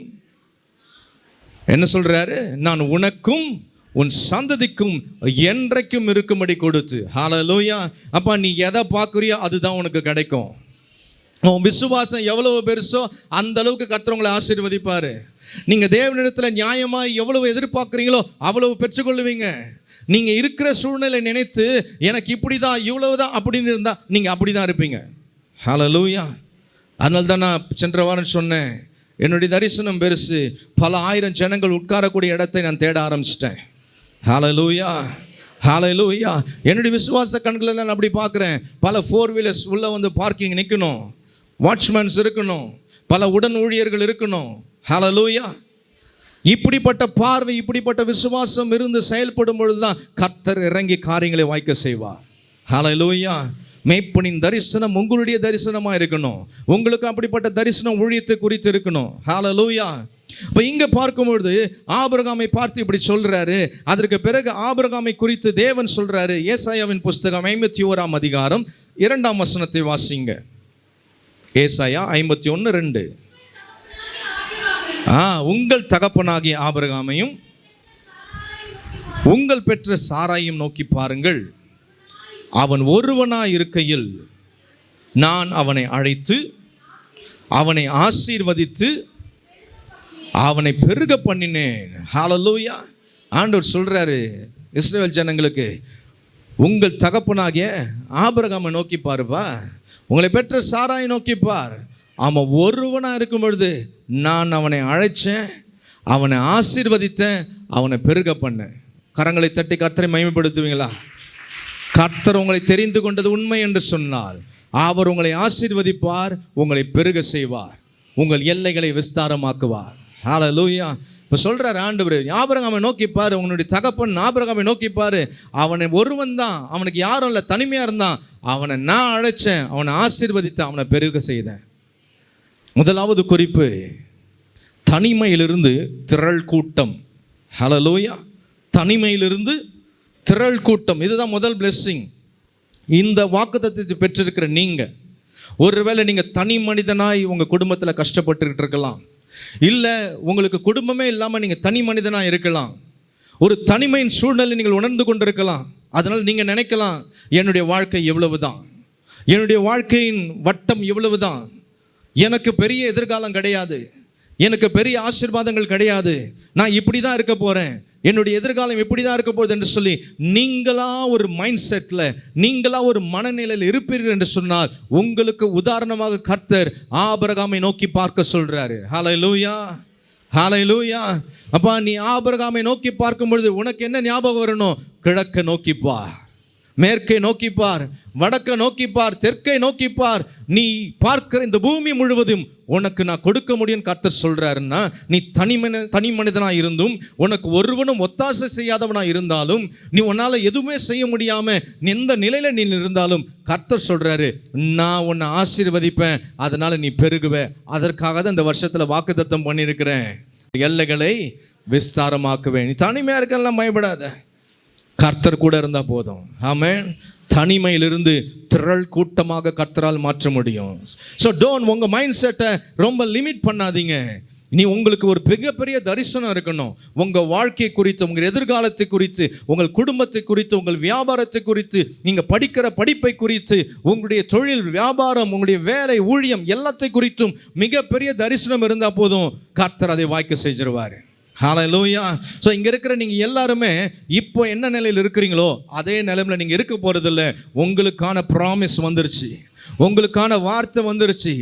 என்ன சொல்றாரு? நான் உனக்கும் உன் சந்ததிக்கும் என்றைக்கும் இருக்கும்படி கொடுத்து. ஹல்லேலூயா. அப்பா, நீ எதை பார்க்குறியோ அதுதான் உனக்கு கிடைக்கும். உன் விசுவாசம் எவ்வளவு பெருசோ அந்த அளவுக்கு கர்த்தர் உங்களை ஆசீர்வதிப்பாரு. நீங்க தேவனிடத்தில் நியாயமாக எவ்வளவு எதிர்பார்க்குறீங்களோ அவ்வளவு பெற்றுக்கொள்ளுவீங்க. நீங்க இருக்கிற சூழ்நிலை நினைத்து எனக்கு இப்படிதான் இவ்வளவுதான் அப்படின்னு இருந்தா நீங்க அப்படிதான் இருப்பீங்க. ஹல்லேலூயா. அதனால தான் நான் சென்ற வாரம் சொன்னேன், என்னுடைய தரிசனம் பெருசு, பல ஆயிரம் ஜனங்கள் உட்காரக்கூடிய இடத்தை நான் தேட ஆரம்பிச்சிட்டேன். ஹல்லேலூயா. ஹல்லேலூயா. என்னுடைய விசுவாச கண்களில் நான் அப்படி பார்க்குறேன். பல 4 வீலர்ஸ் உள்ள வந்து பார்க்கிங் நிற்கணும், வாட்ச்மேன்ஸ் இருக்கணும், பல உடன் ஊழியர்கள் இருக்கணும். ஹல்லேலூயா. இப்படிப்பட்ட பார்வை, இப்படிப்பட்ட விசுவாசம் இருந்து செயல்படும் பொழுதுதான் கர்த்தர் இறங்கி காரியங்களை வாய்க்க செய்வார். ஹல்லேலூயா. மேய்ப்பனின் தரிசனம் உங்களுடைய தரிசனமாக இருக்கணும். உங்களுக்கு அப்படிப்பட்ட தரிசனம் ஊழியத்தை குறித்து இருக்கணும். ஹல்லேலூயா. இப்போ இங்கே பார்க்கும்பொழுது ஆபிரகாமை பார்த்து இப்படி சொல்றாரு. அதற்கு பிறகு ஆபிரகாமை குறித்து தேவன் சொல்றாரு. ஏசாயாவின் புஸ்தகம் 51ஆம் அதிகாரம் 2ஆம் வசனத்தை வாசிங்க. ஏசாயா 51:2. உங்கள் தகப்பனாகிய ஆபிரகாமையும் உங்கள் பெற்ற சாராயும் நோக்கி பாருங்கள். அவன் ஒருவனாய் இருக்கையில் நான் அவனை அழைத்து அவனை ஆசீர்வதித்து அவனை பெருக பண்ணினேன். ஹல்லேலூயா. ஆண்டவர் சொல்றாரு இஸ்ரவேல் ஜனங்களுக்கு, உங்கள் தகப்பனாகிய ஆபிரகாமை நோக்கி பாருப்பா, உங்களை பெற்ற சாராயை நோக்கி பார். அவன் ஒருவனாக இருக்கும் பொழுது நான் அவனை அழைச்சேன், அவனை ஆசீர்வதித்தேன், அவனை பெருக பண்ணேன். கரங்களை தட்டி கர்த்தரை மகிமைப்படுத்துவீங்களா? கர்த்தர் உங்களை தெரிந்து கொண்டது உண்மை என்று சொன்னால் அவர் உங்களை ஆசீர்வதிப்பார், உங்களை பெருக செய்வார், உங்கள் எல்லைகளை விஸ்தாரமாக்குவார். ஹல்லேலூயா. இப்போ சொல்கிறார் ஆண்டவர், ஆபிரகாமை நோக்கிப்பார், உன்னுடைய தகப்பன் ஆபிரகாமை நோக்கிப்பார், அவனை ஒருவன் தான், அவனுக்கு யாரும் இல்லை, தனிமையாக இருந்தான், அவனை நான் அழைச்சேன், அவனை ஆசீர்வதித்தேன், அவனை பெருக செய்தேன். முதலாவது குறிப்பு, தனிமையிலிருந்து திரள் கூட்டம். ஹல்லேலூயா. தனிமையிலிருந்து திரள் கூட்டம், இதுதான் முதல் பிளெஸ்ஸிங். இந்த வாக்குத்தத்தத்தை பெற்றிருக்கிற நீங்கள், ஒருவேளை நீங்கள் தனி மனிதனாய் உங்கள் குடும்பத்தில் கஷ்டப்பட்டுக்கிட்டு இருக்கலாம், இல்லை உங்களுக்கு குடும்பமே இல்லாமல் நீங்கள் தனி மனிதனாக இருக்கலாம். ஒரு தனிமையின் சூழ்நிலை நீங்கள் உணர்ந்து கொண்டிருக்கலாம். அதனால் நீங்கள் நினைக்கலாம், என்னுடைய வாழ்க்கை எவ்வளவு தான், என்னுடைய வாழ்க்கையின் வட்டம் எவ்வளவு தான், எனக்கு பெரிய எதிர்காலம் கிடையாது, எனக்கு பெரிய ஆசீர்வாதங்கள் கிடையாது, நான் இப்படி தான் இருக்க போகிறேன், என்னுடைய எதிர்காலம் இப்படி தான் இருக்க போகுது என்று சொல்லி நீங்களா ஒரு மைண்ட் செட்டில், நீங்களா ஒரு மனநிலையில் இருப்பீர்கள் என்று சொன்னால், உங்களுக்கு உதாரணமாக கர்த்தர் ஆபிரகாமை நோக்கி பார்க்க சொல்றாரு. ஹல்லேலூயா, ஹல்லேலூயா. அப்பா, நீ ஆபிரகாமை நோக்கி பார்க்கும் பொழுது உனக்கு என்ன ஞாபகம் வரணும்? கிழக்கை நோக்கிப்பார், மேற்கை நோக்கிப்பார், வடக்கை நோக்கிப்பார், தெற்கை நோக்கிப்பார். நீ பார்க்கிற இந்த பூமி முழுவதும் உனக்கு நான் கொடுக்க முடியும் கர்த்தர் சொல்றாருன்னா, நீ தனி மனிதனாக இருந்தும், உனக்கு ஒருவனும் ஒத்தாசை செய்யாதவனாக இருந்தாலும், நீ உன்னால எதுவுமே செய்ய முடியாம எந்த நிலையில நீ இருந்தாலும், கர்த்தர் சொல்றாரு, நான் உன்னை ஆசீர்வதிப்பேன், அதனால நீ பெருகுவ. அதற்காக தான் இந்த வருஷத்துல வாக்குத்தத்தம் பண்ணியிருக்கிறேன், எல்லைகளை விஸ்தாரமாக்குவேன். நீ தனிமையா இருக்கலாம், பயப்படாத, கர்த்தர் கூட இருந்தா போதும். ஆமென். தனிமையிலிருந்து திரள் கூட்டமாக கர்த்தரால் மாற்ற முடியும். ஸோ டோன்ட், உங்கள் மைண்ட் செட்டை ரொம்ப லிமிட் பண்ணாதீங்க. நீ உங்களுக்கு ஒரு மிகப்பெரிய தரிசனம் இருக்கணும். உங்கள் வாழ்க்கை குறித்து, உங்கள் எதிர்காலத்தை குறித்து, உங்கள் குடும்பத்தை குறித்து, உங்கள் வியாபாரத்தை குறித்து, நீங்கள் படிக்கிற படிப்பை குறித்து, உங்களுடைய தொழில் வியாபாரம், உங்களுடைய வேலை ஊழியம் எல்லாத்தை குறித்தும் மிகப்பெரிய தரிசனம் இருந்தால் போதும், கர்த்தர் அதை வாய்க்க செஞ்சிருவார். ஹல்லேலூயா. ஸோ இங்கே இருக்கிற நீங்கள் எல்லாருமே இப்போ என்ன நிலையில் இருக்கிறீங்களோ அதே நிலைமையில் நீங்கள் இருக்க போகிறதில்ல. உங்களுக்கான ப்ராமிஸ் வந்துருச்சு, உங்களுக்கான வார்த்தை வந்துருச்சு.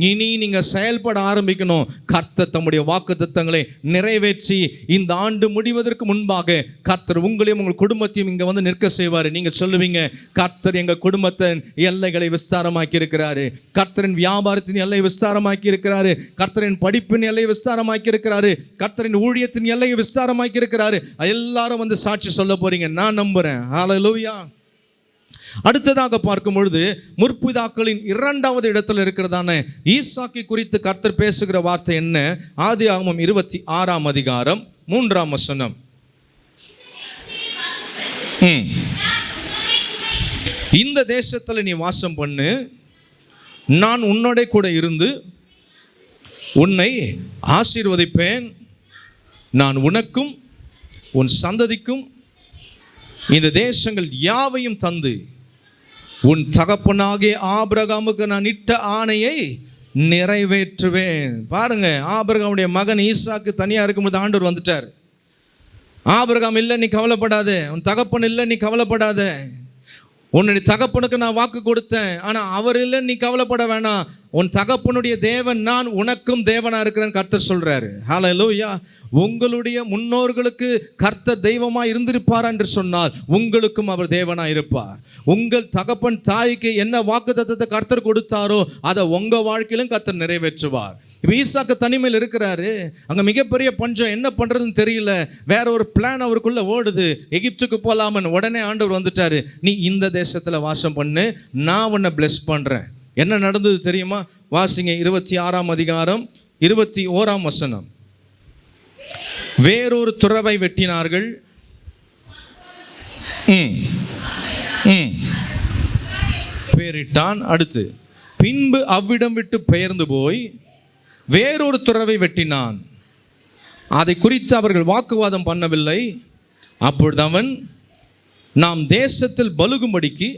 இனி நீங்கள் செயல்பட ஆரம்பிக்கணும். கர்த்தர் தம்முடைய வாக்குத்தத்தங்களை நிறைவேற்றி இந்த ஆண்டு முடிவதற்கு முன்பாக கர்த்தர் உங்களையும் உங்கள் குடும்பத்தையும் இங்கே வந்து நிற்க செய்வார். நீங்கள் சொல்லுவீங்க, கர்த்தர் எங்கள் குடும்பத்தின் எல்லைகளை விஸ்தாரமாக்கி இருக்கிறாரு, கர்த்தரின் வியாபாரத்தின் எல்லையை விஸ்தாரமாக்கி இருக்கிறாரு, கர்த்தரின் படிப்பின் எல்லையை விஸ்தாரமாக்கி இருக்கிறாரு, கர்த்தரின் ஊழியத்தின் எல்லையை விஸ்தாரமாக்கி இருக்கிறாரு. எல்லாரும் வந்து சாட்சி சொல்ல போறீங்க, நான் நம்புறேன். ஹல்லேலூயா. அடுத்ததாக பார்க்கும் பொழுது, முற்பிதாக்களின் இரண்டாவது இடத்துல இருக்கிறதான ஈசாக்கை குறித்து கர்த்தர் பேசுகிற வார்த்தை என்ன? ஆதியாகமம் 26ஆம் அதிகாரம் 3ஆம் வசனம். இந்த தேசத்துல நீ வாசம் பண்ணு, நான் உன்னோட கூட இருந்து உன்னை ஆசீர்வதிப்பேன், நான் உனக்கும் உன் சந்ததிக்கும் இந்த தேசங்கள் யாவையும் தந்து உன் தகப்பனாகிய ஆபிரகாமுக்கு நான் இட்ட ஆணையை நிறைவேற்றுவேன். பாருங்க, ஆபிரகாமுடைய மகன் ஈசாக்கு தனியாக இருக்கும்போது ஆண்டவர் வந்துட்டார். ஆபிரகாம் இல்லை நீ கவலைப்படாத, உன் தகப்பன் இல்லை நீ கவலைப்படாத, உன்னுடைய தகப்பனுக்கு நான் வாக்கு கொடுத்தேன், ஆனால் அவர் இல்லை நீ கவலைப்பட வேணாம், உன் தகப்பனுடைய தேவன் நான் உனக்கும் தேவனாக இருக்கிறேன்னு கர்த்தர் சொல்றாரு. ஹல்லேலூயா. உங்களுடைய முன்னோர்களுக்கு கர்த்தர் தெய்வமாக இருந்திருப்பார் என்று சொன்னால் உங்களுக்கும் அவர் தேவனாக இருப்பார். உங்கள் தகப்பன் தாய்க்கு என்ன வாக்குத்தத்தத்தை கர்த்தர் கொடுத்தாரோ அதை உங்கள் வாழ்க்கையிலும் கர்த்தர் நிறைவேற்றுவார். இப்போ ஈசாக்கு தனிமையில் இருக்கிறாரு, அங்கே மிகப்பெரிய பஞ்சம், என்ன பண்ணுறதுன்னு தெரியல, வேற ஒரு பிளான் அவருக்குள்ளே ஓடுது, எகிப்துக்கு போகலாமன்னு. உடனே ஆண்டவர் வந்துட்டாரு, நீ இந்த தேசத்தில் வாசம் பண்ணு, நான் உன்னை பிளெஸ் பண்ணுறேன். என்ன நடந்தது தெரியுமா? வாசிங்க 26ஆம் அதிகாரம் 21ஆம் வசனம். வேறொரு துறவை வெட்டினார்கள், பேரிட்டான். அடுத்து, பின்பு அவ்விடம் விட்டு பெயர்ந்து போய் வேறொரு துறவை வெட்டினான், அதை குறித்து அவர்கள் வாக்குவாதம் பண்ணவில்லை. அப்பொழுது அவன், நாம் தேசத்தில் பலுகும்படிக்கு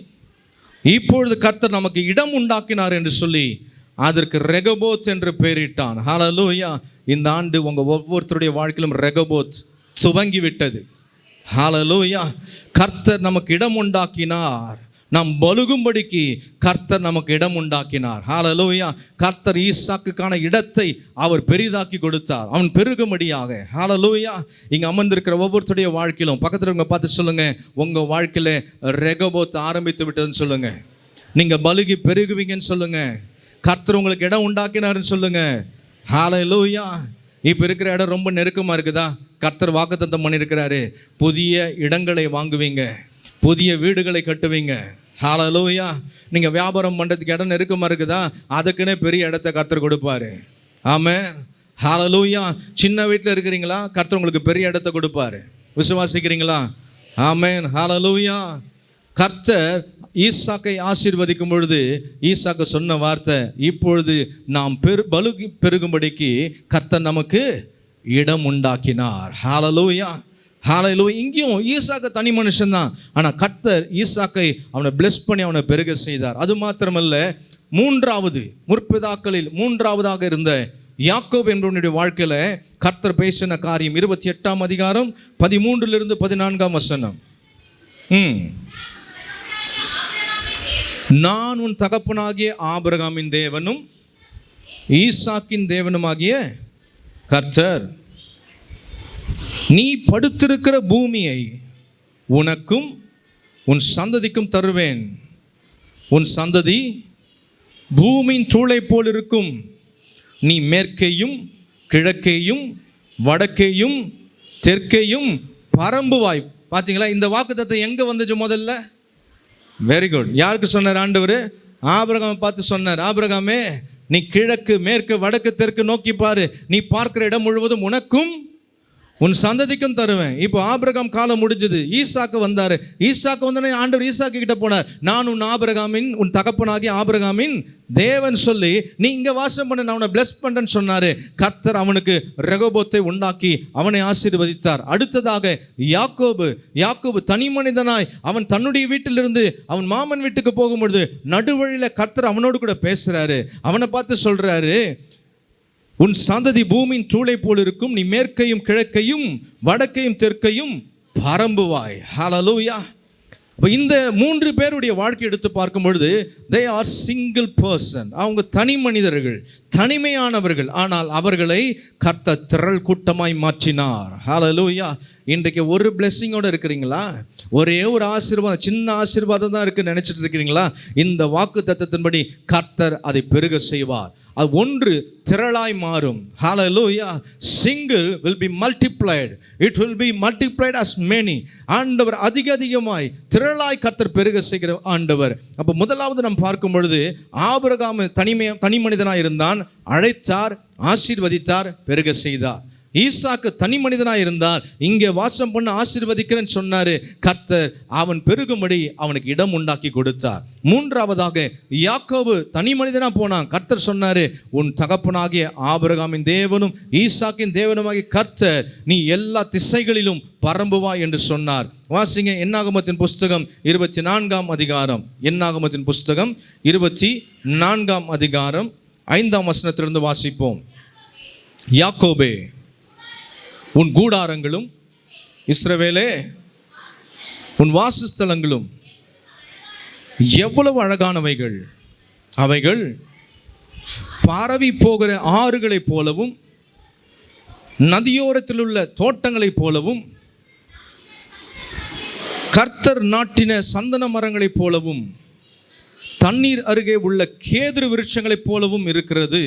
இப்பொழுது கர்த்தர் நமக்கு இடம் உண்டாக்கினார் என்று சொல்லி அதற்கு ரெகபோத் என்று பெயரிட்டான். ஹல்லேலூயா. இந்த ஆண்டு உங்கள் ஒவ்வொருத்தருடைய வாழ்க்கையிலும் ரெகபோத் துவங்கி விட்டது. ஹல்லேலூயா. கர்த்தர் நமக்கு இடம் உண்டாக்கினார், நாம் பலுகும்படிக்கு கர்த்தர் நமக்கு இடம் உண்டாக்கினார். ஹல்லேலூயா. கர்த்தர் ஈசாக்குக்கான இடத்தை அவர் பெரிதாக்கி கொடுத்தார், அவன் பெருகும்படியாக. ஹல்லேலூயா. இங்கே அமர்ந்திருக்கிற ஒவ்வொருத்தருடைய வாழ்க்கையிலும் பக்கத்தில் இருக்க பார்த்து சொல்லுங்க, உங்கள் வாழ்க்கையில் ரெகபோத் ஆரம்பித்து விட்டதுன்னு சொல்லுங்க, நீங்கள் பலுகி பெருகுவீங்கன்னு சொல்லுங்க, கர்த்தர் உங்களுக்கு இடம் உண்டாக்கினார்னு சொல்லுங்க. ஹல்லேலூயா. இப்போ இருக்கிற இடம் ரொம்ப நெருக்கமாக இருக்குதா? கர்த்தர் வாக்குத்தத்தம் பண்ணியிருக்கிறாரு, புதிய இடங்களை வாங்குவீங்க, புதிய வீடுகளை கட்டுவீங்க. ஹல்லேலூயா. நீங்கள் வியாபாரம் பண்ணுறதுக்கு இடம் நெருக்கமாக இருக்குதா? அதுக்குன்னே பெரிய இடத்த கர்த்தர் கொடுப்பாரு. ஆமென். ஹல்லேலூயா. சின்ன வீட்டில் இருக்கிறீங்களா? கர்த்தர் உங்களுக்கு பெரிய இடத்த கொடுப்பாரு. விசுவாசிக்கிறீங்களா? ஆமென். ஹல்லேலூயா. கர்த்தர் ஈசாக்கை ஆசீர்வதிக்கும் பொழுது ஈசாக்கு சொன்ன வார்த்தை, இப்பொழுது நாம் பெருகும்படிக்கு கர்த்தர் நமக்கு இடம் உண்டாக்கினார். ஹல்லேலூயா. ஹல்லேலூயா. இங்கேயும் ஈசாக்கு தனி மனுஷன்தான், ஆனால் கர்த்தர் ஈசாக்கை அவனை பிளெஸ் பண்ணி அவனை பெருக செய்தார். அது மாத்திரமல்ல, முற்பிதாக்களில் மூன்றாவதாக இருந்த யாக்கோபு என்பவனுடைய வாழ்க்கையில் கர்த்தர் பேசின காரியம் 28ஆம் அதிகாரம் 13 14 வசனம். நான் உன் தகப்பனாகிய ஆபிரகாமின் தேவனும் ஈசாக்கின் தேவனுமாகிய கர்த்தர், நீ படுத்திருக்கிற பூமியை உனக்கும் உன் சந்ததிக்கும் தருவேன். உன் சந்ததி பூமியின் தூளை போல் இருக்கும். நீ மேற்கேயும் கிழக்கேயும் வடக்கேயும் தெற்கேயும் பரம்புவாய். பார்த்தீங்களா, இந்த வாக்குத்தத்தம் எங்கே வந்துச்சு முதல்ல? Very good. யாருக்கு சொன்னார் ஆண்டவர்? ஆபிரகாமை பார்த்து சொன்னார், ஆபிரகாமே, நீ கிழக்கு மேற்கு வடக்கு தெற்கு நோக்கி பாரு, நீ பார்க்கிற இடம் முழுவதும் உனக்கும் உன் சந்ததிக்கும் தருவேன். இப்போ ஆபிரகாம் காலம் முடிஞ்சது, ஈசாக்கு வந்தாரு. ஈசாக்கு வந்தோடனே ஆண்டவர் ஈசாக்கு கிட்ட போனார், நான் உன் ஆபிரகாமின் உன் தகப்பனாகி ஆபிரகாமின் தேவன் சொல்லி நீ இங்க வாசம் பண்ண, நான் அவனை பிளஸ் பண்றேன்னு சொன்னாரு. கர்த்தர் அவனுக்கு ரெகோபோத்தை உண்டாக்கி அவனை ஆசீர்வதித்தார். அடுத்ததாக யாக்கோபு தனி மனிதனாய் அவன் தன்னுடைய வீட்டிலிருந்து அவன் மாமன் வீட்டுக்கு போகும்பொழுது நடுவழியில கர்த்தர் அவனோடு கூட பேசுறாரு. அவனை பார்த்து சொல்றாரு, உன் சந்ததி பூமியின் தூளை போல் இருக்கும். நீ மேற்கையும் கிழக்கையும் வடக்கையும் தெற்கையும் பரம்புவாய். ஹல்லேலூயா. இப்போ இந்த 3 பேருடைய வாழ்க்கை எடுத்து பார்க்கும் பொழுது they are single person. அவங்க தனி மனிதர்கள், தனிமையானவர்கள். ஆனால் அவர்களை கர்த்தர் திரள் கூட்டமாய் மாற்றினார். ஹல்லேலூயா. இன்றைக்கு ஒரு பிளெஸ்ஸிங்கோடு இருக்கிறீங்களா? ஒரே ஒரு ஆசீர்வாதம், சின்ன ஆசீர்வாதம் தான் இருக்குன்னு நினைச்சிட்டு இருக்கிறீங்களா? இந்த வாக்கு தத்தத்தின்படி கர்த்தர் அதை பெருக செய்வார். அது ஒன்று திரளாய் மாறும். ஹல்லேலூயா. Single will be multiplied. It will be multiplied as many. ஆண்டவர் அதிகமாய் திரளாய் கர்த்தர் பெருக செய்கிற ஆண்டவர். அப்போ முதலாவது நாம் பார்க்கும் பொழுது ஆபிரகாம் தனி மனிதனாய் இருந்தான், அழைத்தார், ஆசீர்வதித்தார், பெருக செய்தார். ஈசாக்கு தனி மனிதனாய் இருந்தார், இங்கே வாசம் பண்ண ஆசீர்வதிக்கிறேன்னு சொன்னாரு. கர்த்தர் அவன் பெருகும்படி அவனுக்கு இடம் உண்டாக்கி கொடுத்தார். மூன்றாவதாக யாக்கோபு தனி மனிதனா போனான். கர்த்தர் சொன்னாரு, உன் தகப்பனாகிய ஆபிரகாமின் தேவனும் ஈசாக்கின் தேவனுமாகிய கர்த்தர் நீ எல்லா திசைகளிலும் பரம்புவாய் என்று சொன்னார். வாசிங்க என்னாகமத்தின் புஸ்தகம் 24ஆம் அதிகாரம். என்னாகமத்தின் புஸ்தகம் 24ஆம் அதிகாரம் 5ஆம் வசனத்திலிருந்து வாசிப்போம். யாக்கோபே, உன் கூடாரங்களும் இஸ்ரவேலே உன் வாசஸ்தலங்களும் எவ்வளவு அழகானவைகள். அவைகள் பரவி போகிற ஆறுகளைப் போலவும் நதியோரத்தில் உள்ள தோட்டங்களைப் போலவும் கர்த்தர் நாட்டின சந்தன மரங்களைப் போலவும் தண்ணீர் அருகே உள்ள கேதுரு விருட்சங்களைப் போலவும் இருக்கிறது.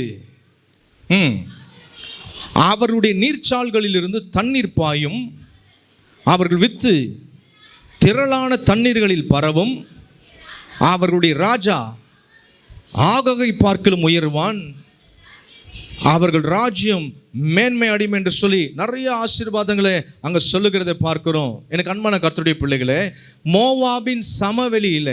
அவர்களுடைய நீர்ச்சால்களிலிருந்து தண்ணீர் பாயும். அவர்கள் வித்து திரளான தண்ணீர்களில் பரவும். அவர்களுடைய ராஜா ஆககை பார்க்கலும் உயர்வான். அவர்கள் ராஜ்யம் மேன்மை அடையும் என்று சொல்லி நிறைய ஆசீர்வாதங்களை அங்கே சொல்லுகிறதை பார்க்கிறோம். எனக்கு அன்பான கர்த்தருடைய பிள்ளைகளே, மோவாபின் சமவெளியில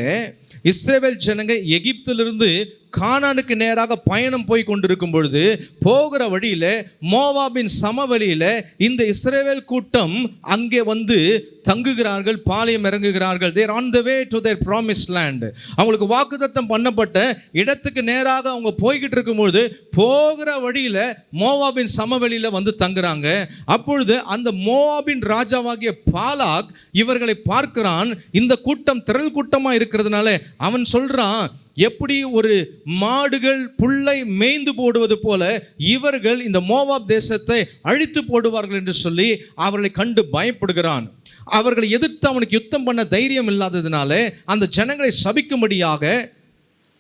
இஸ்ரவேல் ஜனங்க எகிப்திலிருந்து கானானுக்கு நேராக பயணம் போய் கொண்டிருக்கும் பொழுது போகிற வழியில மோவாபின் சமவெளியில இந்த இஸ்ரவேல் கூட்டம் அங்கே வந்து தங்குகிறார்கள், பாளையம் இறங்குகிறார்கள். They are on the way to their promised land. அவங்களுக்கு வாக்குத்தத்தம் பண்ணப்பட்ட இடத்துக்கு நேராக அவங்க போய்கிட்டு இருக்கும்பொழுது போகிற வழியில மோவாபின் சமவெளியில வந்து தங்குறாங்க. அப்பொழுது அந்த மோவாபின் ராஜாவாகிய பாலாக் இவர்களை பார்க்கிறான். இந்த கூட்டம் திரள் கூட்டமா இருக்கிறதுனால அவன் சொல்றான், எப்படி ஒரு மாடுகள் புல்லை மேய்ந்து போடுவது போல இவர்கள் இந்த மோவாப் தேசத்தை அழித்து போடுவார்கள் என்று சொல்லி அவர்களை கண்டு பயப்படுகிறான். அவர்களை எதிர்த்து அவனுக்கு யுத்தம் பண்ண தைரியம் இல்லாததுனால அந்த ஜனங்களை சபிக்கும்படியாக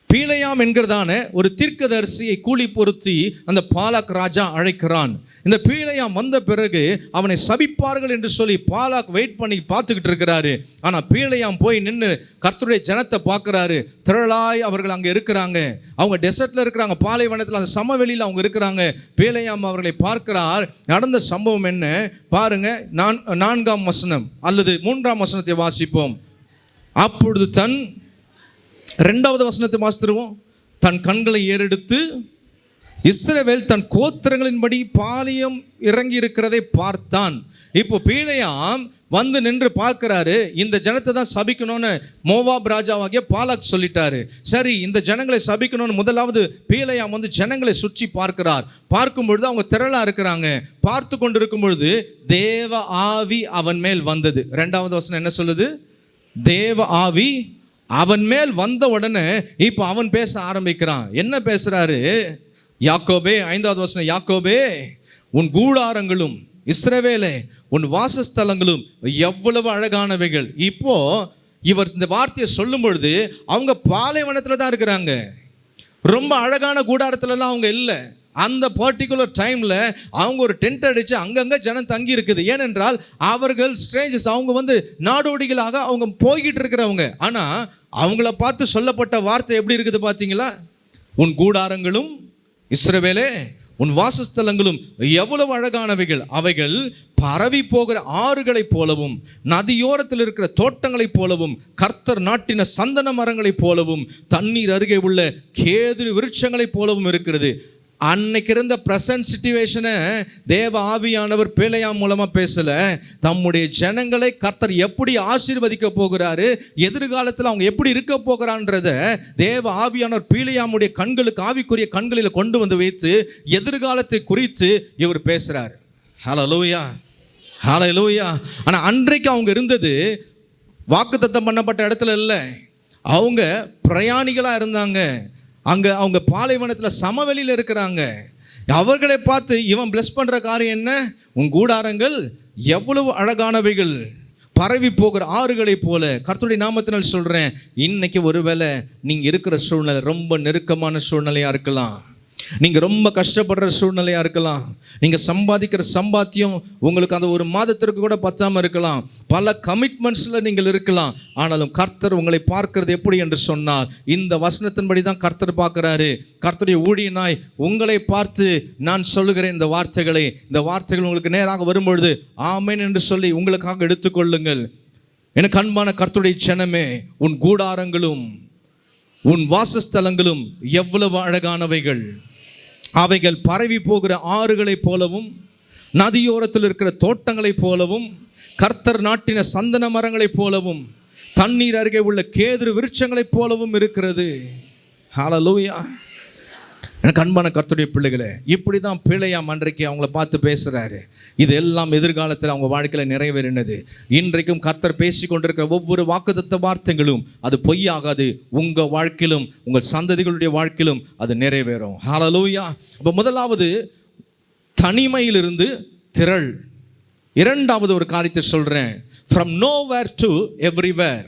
பீலையாம் என்கிறதான ஒரு தீர்க்கதரிசியை கூலி பொருத்தி அந்த பாலாக் ராஜா அழைக்கிறான். இந்த பீழையாம் வந்த பிறகு அவனை சபிப்பார்கள் என்று சொல்லி பாலாக் வெயிட் பண்ணி பார்த்துக்கிட்டு இருக்கிறாரு. ஆனால் பீழையாம் போய் நின்று கர்த்தருடைய ஜனத்தை பார்க்குறாரு. திரளாய் அவர்கள் அங்கே இருக்கிறாங்க. அவங்க டெசர்ட்டில் இருக்கிறாங்க, பாலைவனத்தில், அந்த சமவெளியில் அவங்க இருக்கிறாங்க. பீழையாம் அவர்களை பார்க்கிறார். நடந்த சம்பவம் என்ன பாருங்க. 4ஆம் வசனம் அல்லது 3ஆம் வசனத்தை வாசிப்போம். அப்பொழுது 2வது வசனத்தை வாசித்துருவோம். தன் கண்களை ஏறெடுத்து இஸ்ரவேல் தன் கோத்திரங்களின்படி பாளையம் இறங்கி இருக்கிறதை பார்த்தான். இப்போ பீழையாம் வந்து நின்று பார்க்கிறாரு. இந்த ஜனத்தை தான் சபிக்கணும்னு மோவாப் ராஜாவாகிய பாலாக் சொல்லிட்டாரு. சரி, இந்த ஜனங்களை சபிக்கணும்னு முதலாவது பீழையாம் வந்து ஜனங்களை சுற்றி பார்க்கிறார். பார்க்கும் பொழுது அவங்க திரளா இருக்கிறாங்க. பார்த்து கொண்டு இருக்கும் பொழுது தேவ ஆவி அவன் மேல் வந்தது. 2வது வசனம் என்ன சொல்லுது? தேவ ஆவி அவன் மேல் வந்த உடனே இப்போ அவன் பேச ஆரம்பிக்கிறான். என்ன பேசுறாரு? யாக்கோபே, 5வது வசனம், யாக்கோபே உன் கூடாரங்களும் இஸ்ரவேலே உன் வாசஸ்தலங்களும் எவ்வளவு அழகானவைகள். இப்போ இவர் இந்த வார்த்தையை சொல்லும் பொழுது அவங்க பாலைவனத்தில் தான் இருக்கிறாங்க. ரொம்ப அழகான கூடாரத்துலலாம் அவங்க இல்லை. அந்த பர்டிகுலர் டைமில் அவங்க ஒரு டென்ட் அடித்து அங்கங்கே ஜனம் தங்கி இருக்குது. ஏனென்றால் அவர்கள் ஸ்ட்ரேஞ்சர்ஸ், அவங்க வந்து நாடோடிகளாக அவங்க போய்கிட்டு இருக்கிறவங்க. ஆனால் அவங்கள பார்த்து சொல்லப்பட்ட வார்த்தை எப்படி இருக்குது பார்த்தீங்களா? உன் கூடாரங்களும் இஸ்ரவேலே உன் வாசஸ்தலங்களும் எவ்வளவு அழகானவைகள். அவைகள் பரவி போகிற ஆறுகளைப் போலவும் நதியோரத்தில் இருக்கிற தோட்டங்களைப் போலவும் கர்த்தர் நாட்டின சந்தன மரங்களைப் போலவும் தண்ணீர் அருகே உள்ள கேதுரு விருட்சங்களைப் போலவும் இருக்கிறது. அன்னைக்கு இருந்த ப்ரெசன்ட் சிச்சுவேஷனை தேவ ஆவியானவர் பீழையாம் மூலமாக பேசலை. தம்முடைய ஜனங்களை கர்த்தர் எப்படி ஆசீர்வதிக்க போகிறாரு, எதிர்காலத்தில் அவங்க எப்படி இருக்க போகிறான்றத தேவ ஆவியானவர் பீழையாமுடைய கண்களுக்கு, ஆவிக்குரிய கண்களில் கொண்டு வந்து வைத்து எதிர்காலத்தை குறித்து இவர் பேசுகிறார். ஹல்லேலூயா, ஹல்லேலூயா. ஆனால் அன்றைக்கு அவங்க இருந்தது வாக்குத்தத்தம் பண்ணப்பட்ட இடத்துல இல்லை. அவங்க பிரயாணிகளாக இருந்தாங்க. அங்கே அவங்க பாலைவனத்தில் சமவெளியில் இருக்கிறாங்க. அவர்களை பார்த்து இவன் பிளஸ் பண்ணுற காரியம் என்ன? உன் கூடாரங்கள் எவ்வளவு அழகானவைகள், பரவி போகிற ஆறுகளைப் போல. கர்த்தருடைய நாமத்தினால் சொல்கிறேன், இன்னைக்கு ஒருவேளை நீங்கள் இருக்கிற சூழ்நிலை ரொம்ப நெருக்கமான சூழ்நிலையாக இருக்கலாம். நீங்கள் ரொம்ப கஷ்டப்படுற சூழ்நிலையாக இருக்கலாம். நீங்கள் சம்பாதிக்கிற சம்பாத்தியம் உங்களுக்கு அந்த ஒரு மாதத்திற்கு கூட பத்தாமல் இருக்கலாம். பல கமிட்மெண்ட்ஸில் நீங்கள் இருக்கலாம். ஆனாலும் கர்த்தர் உங்களை பார்க்கிறது எப்படி என்று சொன்னார், இந்த வசனத்தின்படி தான் கர்த்தர் பார்க்குறாரு. கர்த்தருடைய ஊழியனாய் உங்களை பார்த்து நான் சொல்லுகிறேன் இந்த வார்த்தைகளை. இந்த வார்த்தைகள் உங்களுக்கு நேராக வரும்பொழுது ஆமென் என்று சொல்லி உங்களுக்காக எடுத்துக்கொள்ளுங்கள். எனக்கு அன்பான கர்த்தருடைய ஜனமே, உன் கூடாரங்களும் உன் வாசஸ்தலங்களும் எவ்வளவு அழகானவைகள். அவைகள் பரவி போகிற ஆறுகளைப் போலவும் நதியோரத்தில் இருக்கிற தோட்டங்களைப் போலவும் கர்த்தர் நாட்டின சந்தன மரங்களைப் போலவும் தண்ணீர் அருகே உள்ள கேதுரு விருட்சங்களைப் போலவும் இருக்கிறது. ஹல்லேலூயா. எனக்கு அன்பான கர்த்தருடைய பிள்ளைகளே, இப்படி தான் பீழையாம் அன்றைக்கு அவங்கள பார்த்து பேசுகிறாரு. இது எல்லாம் எதிர்காலத்தில் அவங்க வாழ்க்கையில் நிறைவேறினது. இன்றைக்கும் கர்த்தர் பேசி கொண்டிருக்கிற ஒவ்வொரு வாக்குத்தத்த வார்த்தைகளும் அது பொய்யாகாது. உங்கள் வாழ்க்கையிலும் உங்கள் சந்ததிகளுடைய வாழ்க்கையிலும் அது நிறைவேறும். ஹல்லேலூயா. அப்போ முதலாவது தனிமையிலிருந்து திரள். 2வது ஒரு காரியத்தை சொல்கிறேன், from nowhere to everywhere,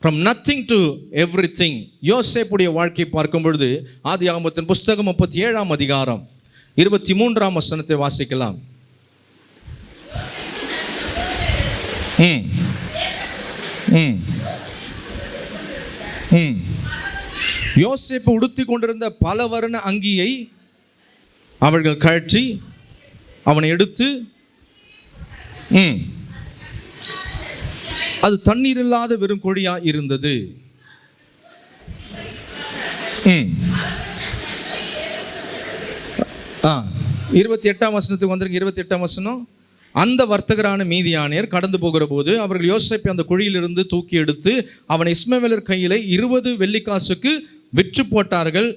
from nothing to everything. யோசேப்புடைய வாழ்க்கை பார்க்கும் பொழுது ஆதியாகமத்தின் புஸ்தகம் 37ஆம் அதிகாரம் 23ஆம் வசனத்தை வாசிக்கலாம். யோசேப்பு உடுத்தி கொண்டிருந்த பல வர்ண அங்கியை அவர்கள் கழற்றி அவனை எடுத்து அது தண்ணீர் இல்லாத வெறும் கொடியா இருந்தது. 28ஆம் வசனத்துக்கு வந்துருங்க. 28ஆம் வசனம், அந்த வர்த்தகரான மீதியானியர் கடந்து போகிற போது அவர்கள் யோசேப்பை அந்த குழியிலிருந்து தூக்கி எடுத்து அவனை இஸ்மவேலர் கையிலே 20 வெள்ளிக்காசுக்கு விற்று போட்டார்கள்.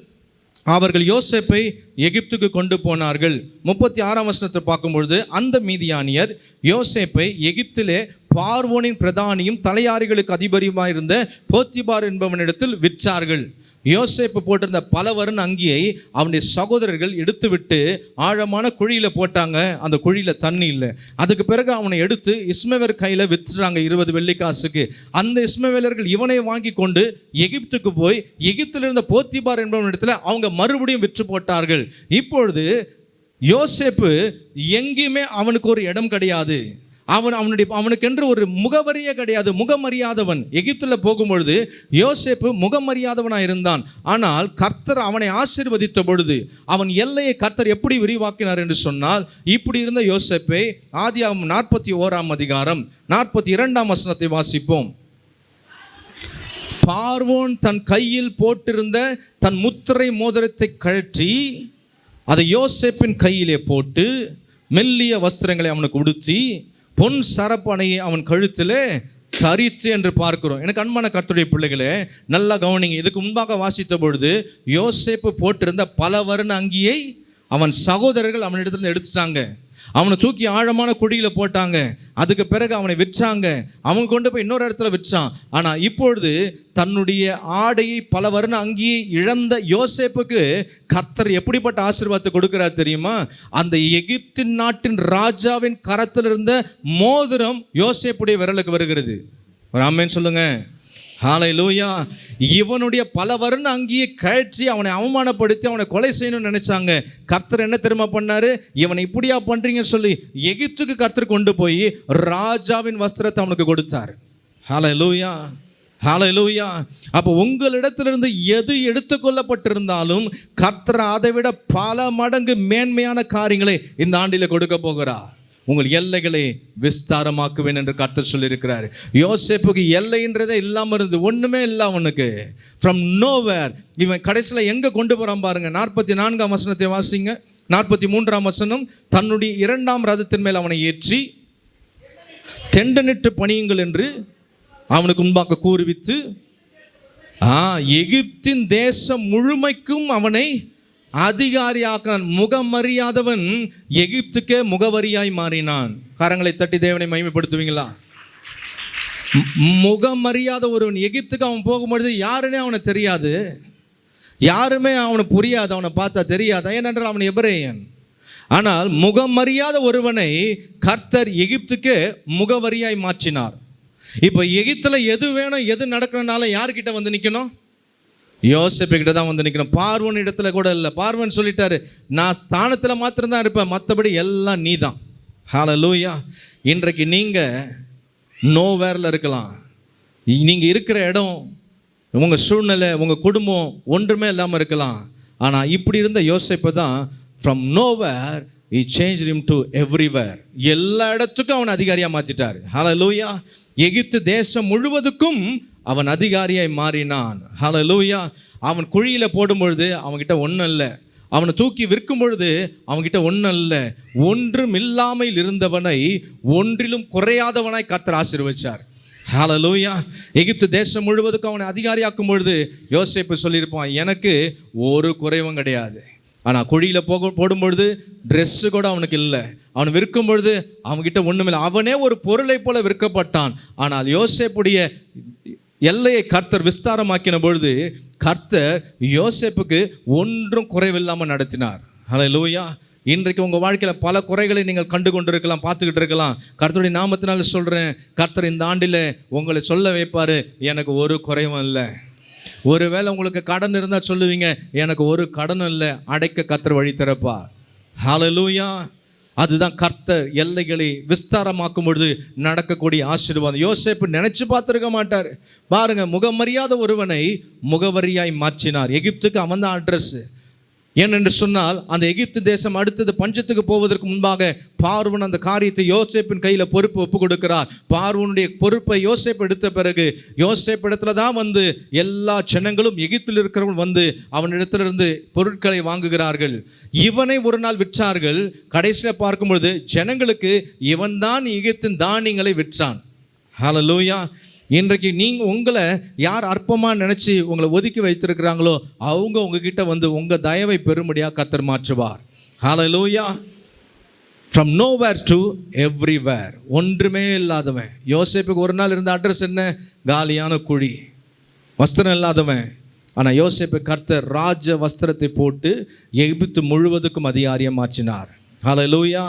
அவர்கள் யோசேப்பை எகிப்துக்கு கொண்டு போனார்கள். 36ஆம் வசனத்தை பார்க்கும்பொழுது அந்த மீதியானியர் யோசேப்பை எகிப்திலே பார்வோனின் பிரதானியும் தலையாரிகளுக்கு அதிபதியுமாயிருந்த போத்திபார் என்பவனிடத்தில் விற்றார்கள். யோசேப்பு போட்டிருந்த பல வர்ண அங்கியை அவனுடைய சகோதரர்கள் எடுத்துவிட்டு ஆழமான குழியில் போட்டாங்க. அந்த குழியில் தண்ணி இல்லை. அதுக்கு பிறகு அவனை எடுத்து இஸ்மவேலர் கையில் விற்றுறாங்க 20 வெள்ளிக்காசுக்கு. அந்த இஸ்மவேலர்கள் இவனை வாங்கி கொண்டு எகிப்துக்கு போய் எகிப்தில் இருந்த போத்திபார் என்பவனிடத்தில் அவங்க மறுபடியும் விற்று போட்டார்கள். இப்பொழுது யோசேப்பு எங்கேயுமே அவனுக்கு ஒரு இடம் கிடையாது. அவனுக்கென்று ஒரு முகவரியே கிடையாது, முகமறியாதவன். எகிப்தில் போகும்பொழுது யோசேப்பு முகமறியாதவனாக இருந்தான். ஆனால் கர்த்தர் அவனை ஆசீர்வதித்த பொழுது அவன் எல்லையை கர்த்தர் எப்படி விரிவாக்கினார் என்று சொன்னால், இப்படி இருந்த யோசேப்பை ஆதியாகமம் 41 அதிகாரம் 42 வசனத்தை வாசிப்போம். பார்வோன் தன் கையில் போட்டிருந்த தன் முத்திரை மோதிரத்தை கழற்றி அதை யோசேப்பின் கையிலே போட்டு மெல்லிய வஸ்திரங்களை அவனுக்கு உடுத்தி பொன் சரப்பணையை அவன் கழுத்திலே தரித்து என்று பார்க்கிறோம். எனக்கு அன்பான கர்த்தருடைய பிள்ளைகளே, நல்லா கவனிங்க. இதுக்கு முன்பாக வாசித்த பொழுது யோசேப்பு போட்டிருந்த பல வர்ண அங்கியை அவன் சகோதரர்கள் அவனிடத்துல எடுத்துட்டாங்க. அவனை தூக்கி ஆழமான குழியில் போட்டாங்க. அதுக்கு பிறகு அவனை விற்றாங்க. அவங்க கொண்டு போய் இன்னொரு இடத்துல விற்றான். ஆனால் இப்பொழுது தன்னுடைய ஆடையை பல வர்ண அங்கியை இழந்த யோசேப்புக்கு கர்த்தர் எப்படிப்பட்ட ஆசீர்வாதத்தை கொடுக்கிறார் தெரியுமா? அந்த எகிப்தின் நாட்டின் ராஜாவின் கரத்தில் இருந்த மோதிரம் யோசேப்புடைய விரலுக்கு வருகிறது. ஒரு ஆமென் சொல்லுங்க. ஹல்லேலூயா. இவனுடைய பல வர்ண அங்கியை கழற்றி அவனை அவமானப்படுத்தி அவனை கொலை செய்யணும்னு நினைச்சாங்க. கர்த்தர் என்ன தெரியுமா பண்ணாரு? இவனை இப்படியா பண்றீங்கன்னு சொல்லி எகிப்துக்கு கர்த்தர் கொண்டு போய் ராஜாவின் வஸ்திரத்தை அவனுக்கு கொடுத்தார். ஹல்லேலூயா, ஹல்லேலூயா. அப்போ உங்களிடத்திலிருந்து எது எடுத்துக்கொள்ளப்பட்டிருந்தாலும் கர்த்தர் அதை விட பல மடங்கு மேன்மையான காரியங்களை இந்த ஆண்டில் கொடுக்க போகிறார். உங்கள் எல்லைகளை விஸ்தாரமாக்குவேன் என்று கர்த்தர் சொல்லியிருக்கிறார். யோசேப்புக்கு எல்லைன்றதே இல்லாமல் இருந்து ஒன்றுமே இல்லை அவனுக்கு. ஃப்ரம் நோவேர் இவன் கடைசியில் எங்கே கொண்டு போகிறான் பாருங்க. 44 வசனத்தை வாசிங்க. 43 வசனம். தன்னுடைய 2 ரதத்தின் மேல் அவனை ஏற்றி தெண்டனிட்டு பணியுங்கள் என்று அவனுக்கு முன்பாக கூறுவித்து எகிப்தின் தேசம் முழுமைக்கும் அவனை அதிகாரியாக்கினான். முகமறியாதவன் எகிப்துக்கே முகவரியாய் மாறினான். கரங்களை தட்டி தேவனை மகிமைப்படுத்துவீங்களா? முகமறியாத ஒருவன் எகிப்துக்கு அவன் போகும்பொழுது யாருன்னே அவனை தெரியாது, யாருமே அவனுக்கு புரியாது, அவனை பார்த்தா தெரியாது, ஏனென்றால் அவன் எபிரேயன். ஆனால் முகமறியாத ஒருவனை கர்த்தர் எகிப்துக்கு முகவரியாய் மாற்றினார். இப்போ எகிப்தில் எது வேணும் எது நடக்கணும்னால யார்கிட்ட வந்து நிற்கணும்? யோசேப்பு கிட்ட தான் வந்து நிற்கணும். பார்வோன் இடத்துல கூட இல்லை. பார்வோன் சொல்லிட்டாரு, நான் ஸ்தானத்தில் மாத்திரம்தான் இருப்பேன், மற்றபடி எல்லாம் நீ தான். ஹல்லேலூயா. இன்றைக்கு நீங்கள் நோவேரில் இருக்கலாம். நீங்கள் இருக்கிற இடம், உங்கள் சூழ்நிலை, உங்கள் குடும்பம் ஒன்றுமே இல்லாமல் இருக்கலாம். ஆனால் இப்படி இருந்த யோசேப்பு தான் from nowhere he changed him to everywhere. எல்லா இடத்துக்கும் அவன் அதிகாரியாக மாற்றிட்டார். ஹல்லேலூயா. எகிப்து தேசம் முழுவதுக்கும் அவன் அதிகாரியாய் மாறினான். ஹல்லேலூயா. அவன் குழியில் போடும்பொழுது அவன்கிட்ட ஒன்றும் இல்லை. அவனை தூக்கி விற்கும் பொழுது அவன்கிட்ட ஒன்றும் இல்லை. ஒன்றும் இல்லாமல் இருந்தவனை ஒன்றிலும் குறையாதவனாய் கர்த்தர் ஆசீர்வதிச்சார். ஹல்லேலூயா. எகிப்து தேசம் முழுவதுக்கும் அவனை அதிகாரியாக்கும் பொழுது யோசேப்பு சொல்லியிருப்பான், எனக்கு ஒரு குறைவும் கிடையாது. ஆனால் குழியில் போடும்பொழுது ட்ரெஸ்ஸு கூட அவனுக்கு இல்லை. அவன் விற்கும் பொழுது அவன்கிட்ட ஒன்றுமில்லை. அவனே ஒரு பொருளை போல விற்கப்பட்டான். ஆனால் யோசேப்புடைய எல்லையை கர்த்தர் விஸ்தாரமாக்கின பொழுது கர்த்தர் யோசேப்புக்கு ஒன்றும் குறைவில்லாமல் நடத்தினார். ஹல்லேலூயா. இன்றைக்கு உங்கள் வாழ்க்கையில் பல குறைகளை நீங்கள் கண்டு கொண்டு இருக்கலாம், பார்த்துக்கிட்டு இருக்கலாம். கர்த்தருடைய நாமத்தினால சொல்கிறேன், கர்த்தர் இந்த ஆண்டில் உங்களை சொல்ல வைப்பார், எனக்கு ஒரு குறைவும் இல்லை. ஒருவேளை உங்களுக்கு கடன் இருந்தால் சொல்லுவீங்க, எனக்கு ஒரு கடனும் இல்லை, அடைக்க கர்த்தர் வழி திறப்பார். ஹல்லேலூயா. அதுதான் கர்த்தர் எல்லைகளை விஸ்தாரமாக்கும் பொழுது நடக்கக்கூடிய ஆசீர்வாதம். யோசேப்பு நினைச்சு பார்த்துருக்க மாட்டார். பாருங்க, முகமறியாத ஒருவனை முகவரியாய் மாற்றினார். எகிப்துக்கு அவன் தான் அட்ரஸ். ஏனென்று சொன்னால் அந்த எகிப்து தேசம் அடுத்தது பஞ்சத்துக்கு போவதற்கு முன்பாக பார்வோன் அந்த காரியத்தை யோசேப்பின் கையில் பொறுப்பு ஒப்பு கொடுக்கிறார். பார்வோனுடைய பொறுப்பை யோசேப்பு எடுத்த பிறகு யோசேப்பு இடத்துல தான் வந்து எல்லா ஜனங்களும் எகிப்தில் இருக்கிறவர்கள் வந்து அவனிடத்திலிருந்து பொருட்களை வாங்குகிறார்கள். இவனை ஒரு நாள் விற்றார்கள். கடைசியில் பார்க்கும்பொழுது ஜனங்களுக்கு இவன் தான் எகிப்தின் தானியங்களை விற்றான். ஹல்லேலூயா. இன்றைக்கு நீங்கள் உங்களை யார் அற்பமாக நினச்சி உங்களை ஒதுக்கி வைத்திருக்கிறாங்களோ அவங்க உங்ககிட்ட வந்து உங்கள் தயவை பெறும்படியாக கர்த்தர் மாற்றுவார். ஹல்லேலூயா. From nowhere to everywhere. ஒன்றுமே இல்லாதவன். யோசேப்புக்கு ஒரு நாள் இருந்த அட்ரஸ் என்ன? காலியான குழி, வஸ்திரம் இல்லாதவன். ஆனால் யோசேப்பு கர்த்தர் ராஜ வஸ்திரத்தை போட்டு எகிப்து முழுவதுக்கும் அதிகாரியாக மாற்றினார். ஹல்லேலூயா,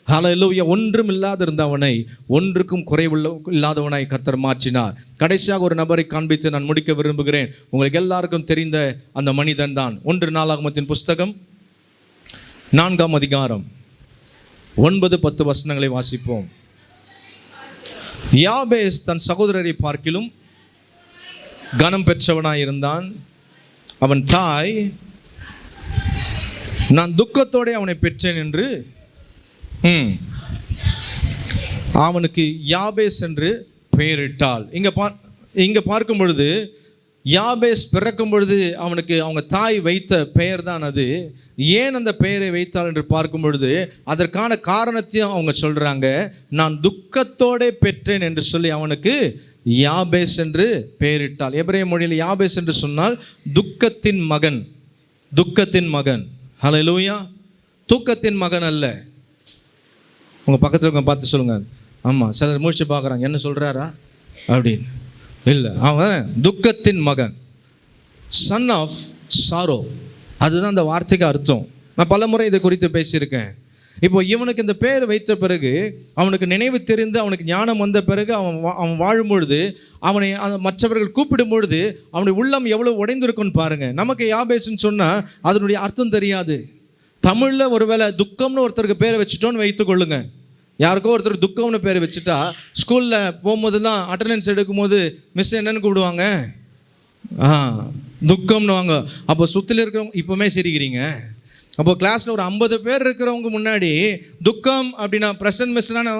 ஹல்லேலூயா. ஒன்றும் இல்லாத இருந்தவனை ஒன்றுக்கும் குறைவுள்ள இல்லாதவனாய் கர்த்தர் மாற்றினார். கடைசியாக ஒரு நபரை காண்பித்து நான் முடிக்க விரும்புகிறேன். உங்களுக்கு எல்லாருக்கும் தெரிந்த அந்த மனிதன் தான் 1 நாளாகமத்தின் புஸ்தகம் 4ஆம் அதிகாரம் 9-10 வசனங்களை வாசிப்போம். யாபேஸ் தன் சகோதரரை பார்க்கிலும் கனம் பெற்றவனாயிருந்தான். அவன் தாய், நான் துக்கத்தோடு அவனை பெற்றேன் என்று அவனுக்கு யாபேஸ் என்று பெயரிட்டாள். இங்க பார்க்கும் பொழுது யாபேஸ் பிறக்கும் பொழுது அவனுக்கு அவங்க தாய் வைத்த பெயர் தான் அது. ஏன் அந்த பெயரை வைத்தாள் என்று பார்க்கும் பொழுது அதற்கான காரணத்தையும் அவங்க சொல்றாங்க. நான் துக்கத்தோட பெற்றேன் என்று சொல்லி அவனுக்கு யாபேஸ் என்று பெயரிட்டாள். எபிரேய மொழியில் யாபேஸ் என்று சொன்னால் துக்கத்தின் மகன், துக்கத்தின் மகன். ஹல்லேலூயா. தூக்கத்தின் மகன் அல்ல. உங்க பக்கத்தில் பார்த்து சொல்லுங்க, ஆமாம் சிலர் மூச்சு பார்க்குறாங்க, என்ன சொல்கிறாரா அப்படின்னு. இல்லை, அவன் துக்கத்தின் மகன், சன் ஆஃப் சாரோ. அதுதான் அந்த வார்த்தைக்கு அர்த்தம். நான் பல முறை இதை குறித்து பேசியிருக்கேன். இப்போ இவனுக்கு இந்த பேர் வைத்த பிறகு, அவனுக்கு நினைவு தெரிந்து அவனுக்கு ஞானம் வந்த பிறகு, அவன் வாழும்பொழுது அவனை மற்றவர்கள் கூப்பிடும் பொழுது அவனுடைய உள்ளம் எவ்வளோ உடைந்திருக்குன்னு பாருங்க. நமக்கு யாபேஸ்ன்னு சொன்னால் அதனுடைய அர்த்தம் தெரியாது. தமிழில் ஒருவேளை துக்கம்னு ஒருத்தருக்கு பேரை வச்சுட்டோன்னு வைத்து கொள்ளுங்க. யாருக்கோ ஒருத்தர் துக்கம்னு பேர் வச்சுட்டா ஸ்கூலில் போகும்போதெல்லாம் அட்டண்டன்ஸ் எடுக்கும்போது மிஸ் என்னன்னு கூப்பிடுவாங்க, துக்கம்னு வாங்க. அப்போ சுற்றில் இருக்கிறவங்க இப்போவுமே சிரிக்கிறீங்க. அப்போ கிளாஸில் ஒரு 50 பேர் இருக்கிறவங்க முன்னாடி துக்கம் அப்படின்னா ப்ரெசன்ட் மிஸ்னா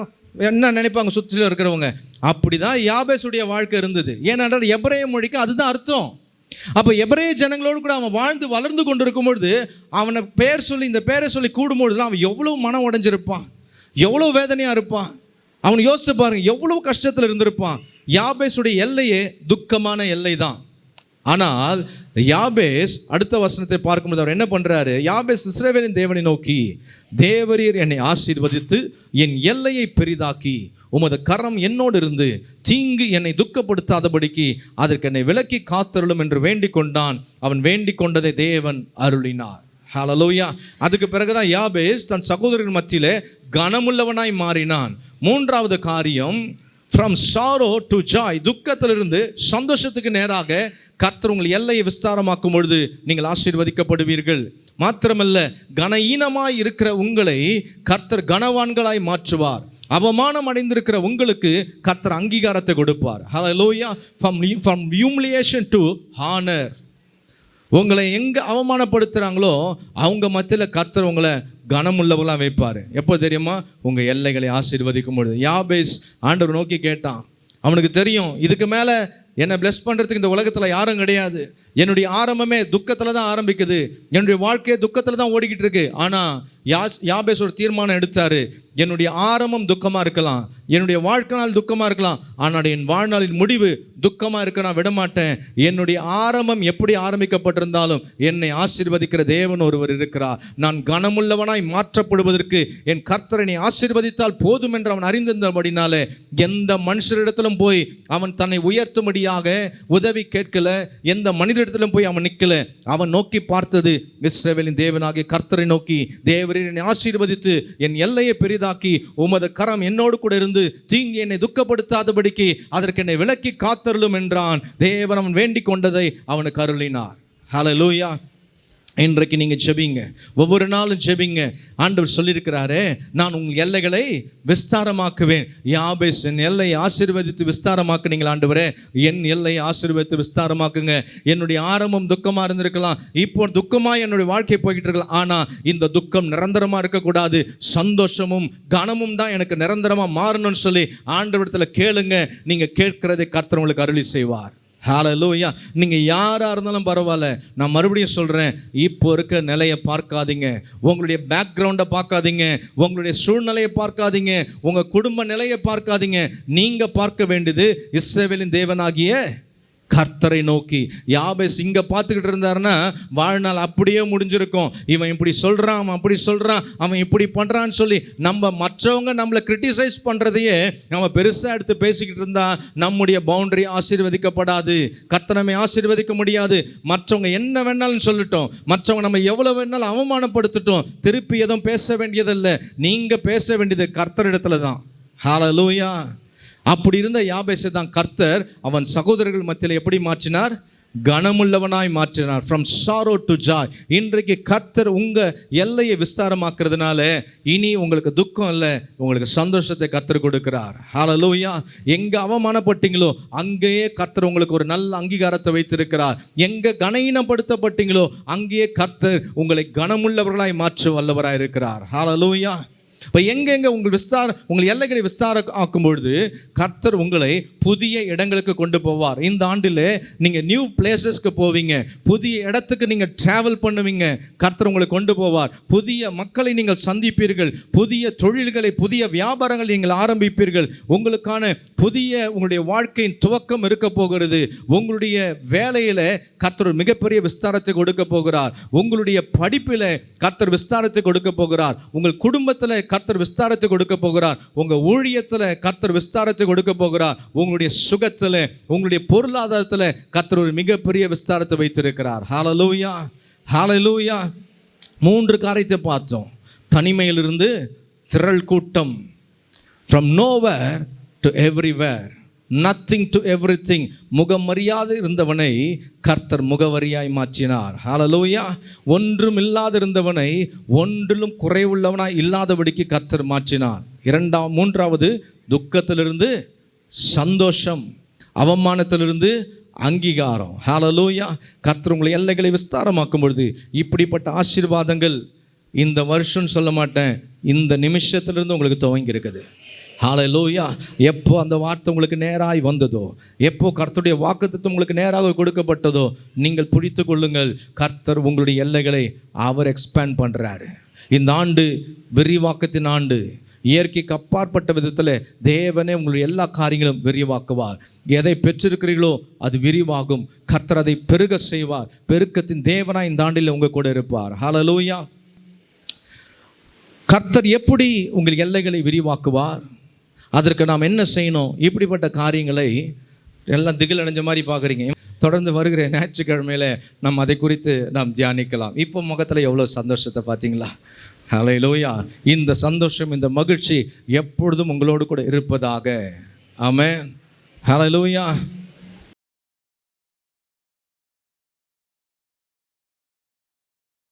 என்ன நினைப்பாங்க சுற்றில் இருக்கிறவங்க? அப்படி தான் யாபேஸுடைய வாழ்க்கை இருந்தது. ஏனென்றால் எபிரேய மொழிக்கு அதுதான் அர்த்தம். அப்போ எபிரேய ஜனங்களோடு கூட அவன் வாழ்ந்து வளர்ந்து கொண்டு இருக்கும் பொழுது அவனை பேர் சொல்லி, இந்த பேரை சொல்லி கூடும்பொழுதுலாம் அவன் எவ்வளோ மனம் உடைஞ்சிருப்பான், எவ்வளோ வேதனையாக இருப்பான். அவன் யோசிச்சு பாருங்க, எவ்வளோ கஷ்டத்தில் இருந்திருப்பான். யாபேஸுடைய எல்லையே துக்கமான எல்லை தான். ஆனால் யாபேஸ் அடுத்த வசனத்தை பார்க்கும்போது அவர் என்ன பண்றாரு? யாபேஸ் இஸ்ரவேலின் தேவனை நோக்கி, தேவரீர் என்னை ஆசீர்வதித்து என் எல்லையை பெரிதாக்கி உமது கரம் என்னோடு இருந்து தீங்கு என்னை துக்கப்படுத்தாதபடிக்கு அதற்கு என்னை விலக்கி காத்தருளும் என்று வேண்டிக் கொண்டான். அவன் வேண்டிக் கொண்டதை தேவன் அருளினார். ஹல்லேலூயா. அதுக்கு பிறகுதான் யாபேஸ் தன் சகோதரர்கள் மத்தியிலே கனமுள்ளவனாய் மாறினான். 3வது காரியம், ஃப்ரம் சாரோ டு ஜாய், துக்கத்திலிருந்து சந்தோஷத்துக்கு நேராக கர்த்தர் உங்கள் எல்லையை விஸ்தாரமாக்கும் பொழுது நீங்கள் ஆசீர்வதிக்கப்படுவீர்கள். மாத்திரமல்ல, கனஈனமாய் இருக்கிற உங்களை கர்த்தர் கனவான்களாய் மாற்றுவார். அவமானம் அடைந்திருக்கிற உங்களுக்கு கர்த்தர் அங்கீகாரத்தை கொடுப்பார். ஹல்லேலூயா. From humiliation to honour. உங்களை எங்கே அவமானப்படுத்துகிறாங்களோ அவங்க மத்தியில் கர்த்தர் உங்களை கனமுள்ளவங்களாக வைப்பார். எப்போ தெரியுமா? உங்கள் எல்லைகளை ஆசீர்வதிக்கும் பொழுது. யாபேஸ் ஆண்டவர் நோக்கி கேட்டான். அவனுக்கு தெரியும், இதுக்கு மேலே என்னை பிளஸ் பண்ணுறதுக்கு இந்த உலகத்தில் யாரும் கிடையாது. என்னுடைய ஆரம்பமே துக்கத்தில் தான் ஆரம்பிக்குது, என்னுடைய வாழ்க்கையே துக்கத்தில் தான் ஓடிக்கிட்டு இருக்கு. ஆனால் யாபேஸ் ஒரு தீர்மானம் எடுத்தார். என்னுடைய ஆரம்பம் துக்கமாக இருக்கலாம், என்னுடைய வாழ்க்கை நாள் துக்கமாக இருக்கலாம், ஆனால் என் வாழ்நாளின் முடிவு துக்கமாக இருக்க நான் விடமாட்டேன். என்னுடைய ஆரம்பம் எப்படி ஆரம்பிக்கப்பட்டிருந்தாலும் என்னை ஆசீர்வதிக்கிற தேவன் ஒருவர் இருக்கிறார். நான் கனமுள்ளவனாய் மாற்றப்படுவதற்கு என் கர்த்தர் என்னை ஆசீர்வதித்தால் போதும் என்று அவன் அறிந்திருந்தபடினாலே எந்த மனுஷரிடத்திலும் போய் அவன் தன்னை உயர்த்தும்படியாக உதவி கேட்கல, எந்த மனிதரிடத்திலும் போய் அவன் நிற்கல. அவன் நோக்கி பார்த்தது இஸ்ரவேலின் தேவனாகிய கர்த்தரை நோக்கி, தேவரீர் என்னை ஆசீர்வதித்து என் எல்லையை பெரிதாக்கி உமது கரம் என்னோடு கூட இருந்து தீங்கு என்னை துக்கப்படுத்தாதபடிக்கு அதற்கு என்னை விலக்கி காத்தருளும் என்றான். தேவன் அவன் வேண்டிக் கொண்டதை அவனுக்கு அருளினார். ஹல்லேலூயா. இன்றைக்கு நீங்கள் ஜெபிங்க, ஒவ்வொரு நாளும் ஜெபிங்க. ஆண்டவர் சொல்லியிருக்கிறாரே, நான் உங்கள் எல்லைகளை விஸ்தாரமாக்குவேன். யாபேஸ் என் எல்லையை ஆசீர்வதித்து விஸ்தாரமாக்குனீங்கள் ஆண்டவரே, என் எல்லையை ஆசீர்வதித்து விஸ்தாரமாக்குங்க. என்னுடைய ஆரம்பம் துக்கமாக இருந்திருக்கலாம், இப்போ துக்கமாக என்னுடைய வாழ்க்கை போய்கிட்டு இருக்கலாம். ஆனால் இந்த துக்கம் நிரந்தரமாக இருக்கக்கூடாது, சந்தோஷமும் கனமும் தான் எனக்கு நிரந்தரமாக மாறணும்னு சொல்லி ஆண்டவரிடத்தில் கேளுங்க. நீங்கள் கேட்கிறதை கர்த்தர் உங்களுக்கு அருளி செய்வார். ஹல்லேலூயா. நீங்கள் யாராக இருந்தாலும் பரவாயில்ல, நான் மறுபடியும் சொல்கிறேன், இப்போ இருக்க நிலையை பார்க்காதீங்க, உங்களுடைய பேக்ரவுண்டை பார்க்காதீங்க, உங்களுடைய சூழ்நிலையை பார்க்காதீங்க, உங்கள் குடும்ப நிலையை பார்க்காதீங்க. நீங்கள் பார்க்க வேண்டியது இஸ்ரவேலின் தேவனாகிய கர்த்தரை நோக்கி. யாபேஸ் இங்கே பார்த்துக்கிட்டு இருந்தாருன்னா வாழ்நாள் அப்படியே முடிஞ்சிருக்கும். இவன் இப்படி சொல்கிறான், அவன் அப்படி சொல்கிறான், அவன் இப்படி பண்ணுறான்னு சொல்லி நம்ம மற்றவங்க நம்மளை கிரிட்டிசைஸ் பண்ணுறதையே நம்ம பெருசாக எடுத்து பேசிக்கிட்டு இருந்தால் நம்முடைய பவுண்டரி ஆசீர்வதிக்கப்படாது. கர்த்தரை ஆசீர்வதிக்க முடியாது. மற்றவங்க என்ன வேணாலும் சொல்லட்டும், மற்றவங்க நம்ம எவ்வளோ வேணாலும் அவமானப்படுத்தட்டும், திருப்பி எதுவும் பேச வேண்டியதில்லை. நீங்கள் பேச வேண்டியது கர்த்தரிடத்துல தான். ஹல்லேலூயா. அப்படி இருந்த யாபேசை தான் கர்த்தர் அவன் சகோதரர்கள் மத்தியில் எப்படி மாற்றினார்? கனமுள்ளவனாய் மாற்றினார். From sorrow to Joy. இன்றைக்கு கர்த்தர் உங்க எல்லையை விஸ்தாரமாக்குறதுனால இனி உங்களுக்கு துக்கம் இல்லை, உங்களுக்கு சந்தோஷத்தை கர்த்தர் கொடுக்கிறார். ஹல்லேலூயா. எங்க அவமானப்பட்டீங்களோ அங்கேயே கர்த்தர் உங்களுக்கு ஒரு நல்ல அங்கீகாரத்தை வைத்திருக்கிறார். எங்க கனஈனப்படுத்தப்பட்டீங்களோ அங்கேயே கர்த்தர் உங்களை கனமுள்ளவர்களாய் மாற்ற வல்லவராய் இருக்கிறார். ஹல்லேலூயா. இப்போ எங்கெங்க உங்கள் எல்லைகளை விஸ்தாரம் ஆக்கும் பொழுது கர்த்தர் உங்களை புதிய இடங்களுக்கு கொண்டு போவார். இந்த ஆண்டில் நீங்கள் நியூ பிளேசஸ்க்கு போவீங்க, புதிய இடத்துக்கு நீங்கள் ட்ராவல் பண்ணுவீங்க. கர்த்தர் உங்களை கொண்டு போவார். புதிய மக்களை நீங்கள் சந்திப்பீர்கள், புதிய தொழில்களை, புதிய வியாபாரங்களை நீங்கள் ஆரம்பிப்பீர்கள். உங்களுக்கான புதிய உங்களுடைய வாழ்க்கையின் துவக்கம் இருக்க போகிறது. உங்களுடைய வேலையில் கர்த்தர் மிகப்பெரிய விஸ்தாரத்தை கொடுக்க போகிறார். உங்களுடைய படிப்பில் கர்த்தர் விஸ்தாரத்தை கொடுக்க போகிறார். உங்கள் குடும்பத்தில் கர்த்தர் விஸ்தாரத்தை கொடுக்க போகிறார். உங்க ஊழியத்தில் கர்த்தர் விஸ்தாரத்தை கொடுக்க போகிறார். உங்களுடைய சுகத்தில், உங்களுடைய பொருளாதாரத்தில் கர்த்தர் ஒரு மிகப்பெரிய விஸ்தாரத்தை வைத்திருக்கிறார். ஹல்லேலூயா, ஹல்லேலூயா. 3 காரியத்தை பார்த்தோம். தனிமையிலிருந்து திரள் கூட்டம், from nowhere to everywhere, nothing to everything. முகமரியாதை இருந்தவனை கர்த்தர் முகவரியாய் மாற்றினார். ஹல்லேலூயா. ஒன்றும் இல்லாதிருந்தவனை ஒன்றிலும் குறைவுள்ளவனாய் இல்லாதபடிக்கு கர்த்தர் மாற்றினார். 3வது துக்கத்திலிருந்து சந்தோஷம், அவமானத்திலிருந்து அங்கீகாரம். ஹல்லேலூயா. கர்த்தர் உங்களை எல்லைகளை விஸ்தாரமாக்கும் பொழுது இப்படிப்பட்ட ஆசீர்வாதங்கள் இந்த வருஷம் சொல்ல மாட்டேன், இந்த நிமிஷத்திலிருந்து உங்களுக்கு துவங்கி இருக்குது. ஹல்லேலூயா. எப்போ அந்த வார்த்தை உங்களுக்கு நேராய் வந்ததோ, எப்போ கர்த்தருடைய வாக்குத்தத்தம் உங்களுக்கு நேராக கொடுக்கப்பட்டதோ, நீங்கள் பிடித்து கொள்ளுங்கள். கர்த்தர் உங்களுடைய எல்லைகளை அவர் எக்ஸ்பேண்ட் பண்ணுறாரு. இந்த ஆண்டு விரிவாக்கத்தின் ஆண்டு. இயற்கைக்கு அப்பாற்பட்ட விதத்தில் தேவனே உங்களுடைய எல்லா காரியங்களும் விரிவாக்குவார். எதை பெற்றிருக்கிறீர்களோ அது விரிவாகும். கர்த்தர் அதை பெருக செய்வார். பெருக்கத்தின் தேவனாய் இந்த ஆண்டில் உங்கள் கூட இருப்பார். ஹல்லேலூயா. கர்த்தர் எப்படி உங்கள் எல்லைகளை விரிவாக்குவார்? அதற்கு நாம் என்ன செய்யணும்? இப்படிப்பட்ட காரியங்களை எல்லாம் திகில் அடைஞ்ச மாதிரி பார்க்குறீங்க. தொடர்ந்து வருகிற ஞாயிற்றுக்கிழமையில் நம்ம அதை குறித்து நாம் தியானிக்கலாம். இப்போ முகத்தில் எவ்வளோ சந்தோஷத்தை பார்த்தீங்களா? ஹல்லேலூயா. இந்த சந்தோஷம், இந்த மகிழ்ச்சி எப்பொழுதும் உங்களோடு கூட இருப்பதாக. ஆமென். ஹல்லேலூயா.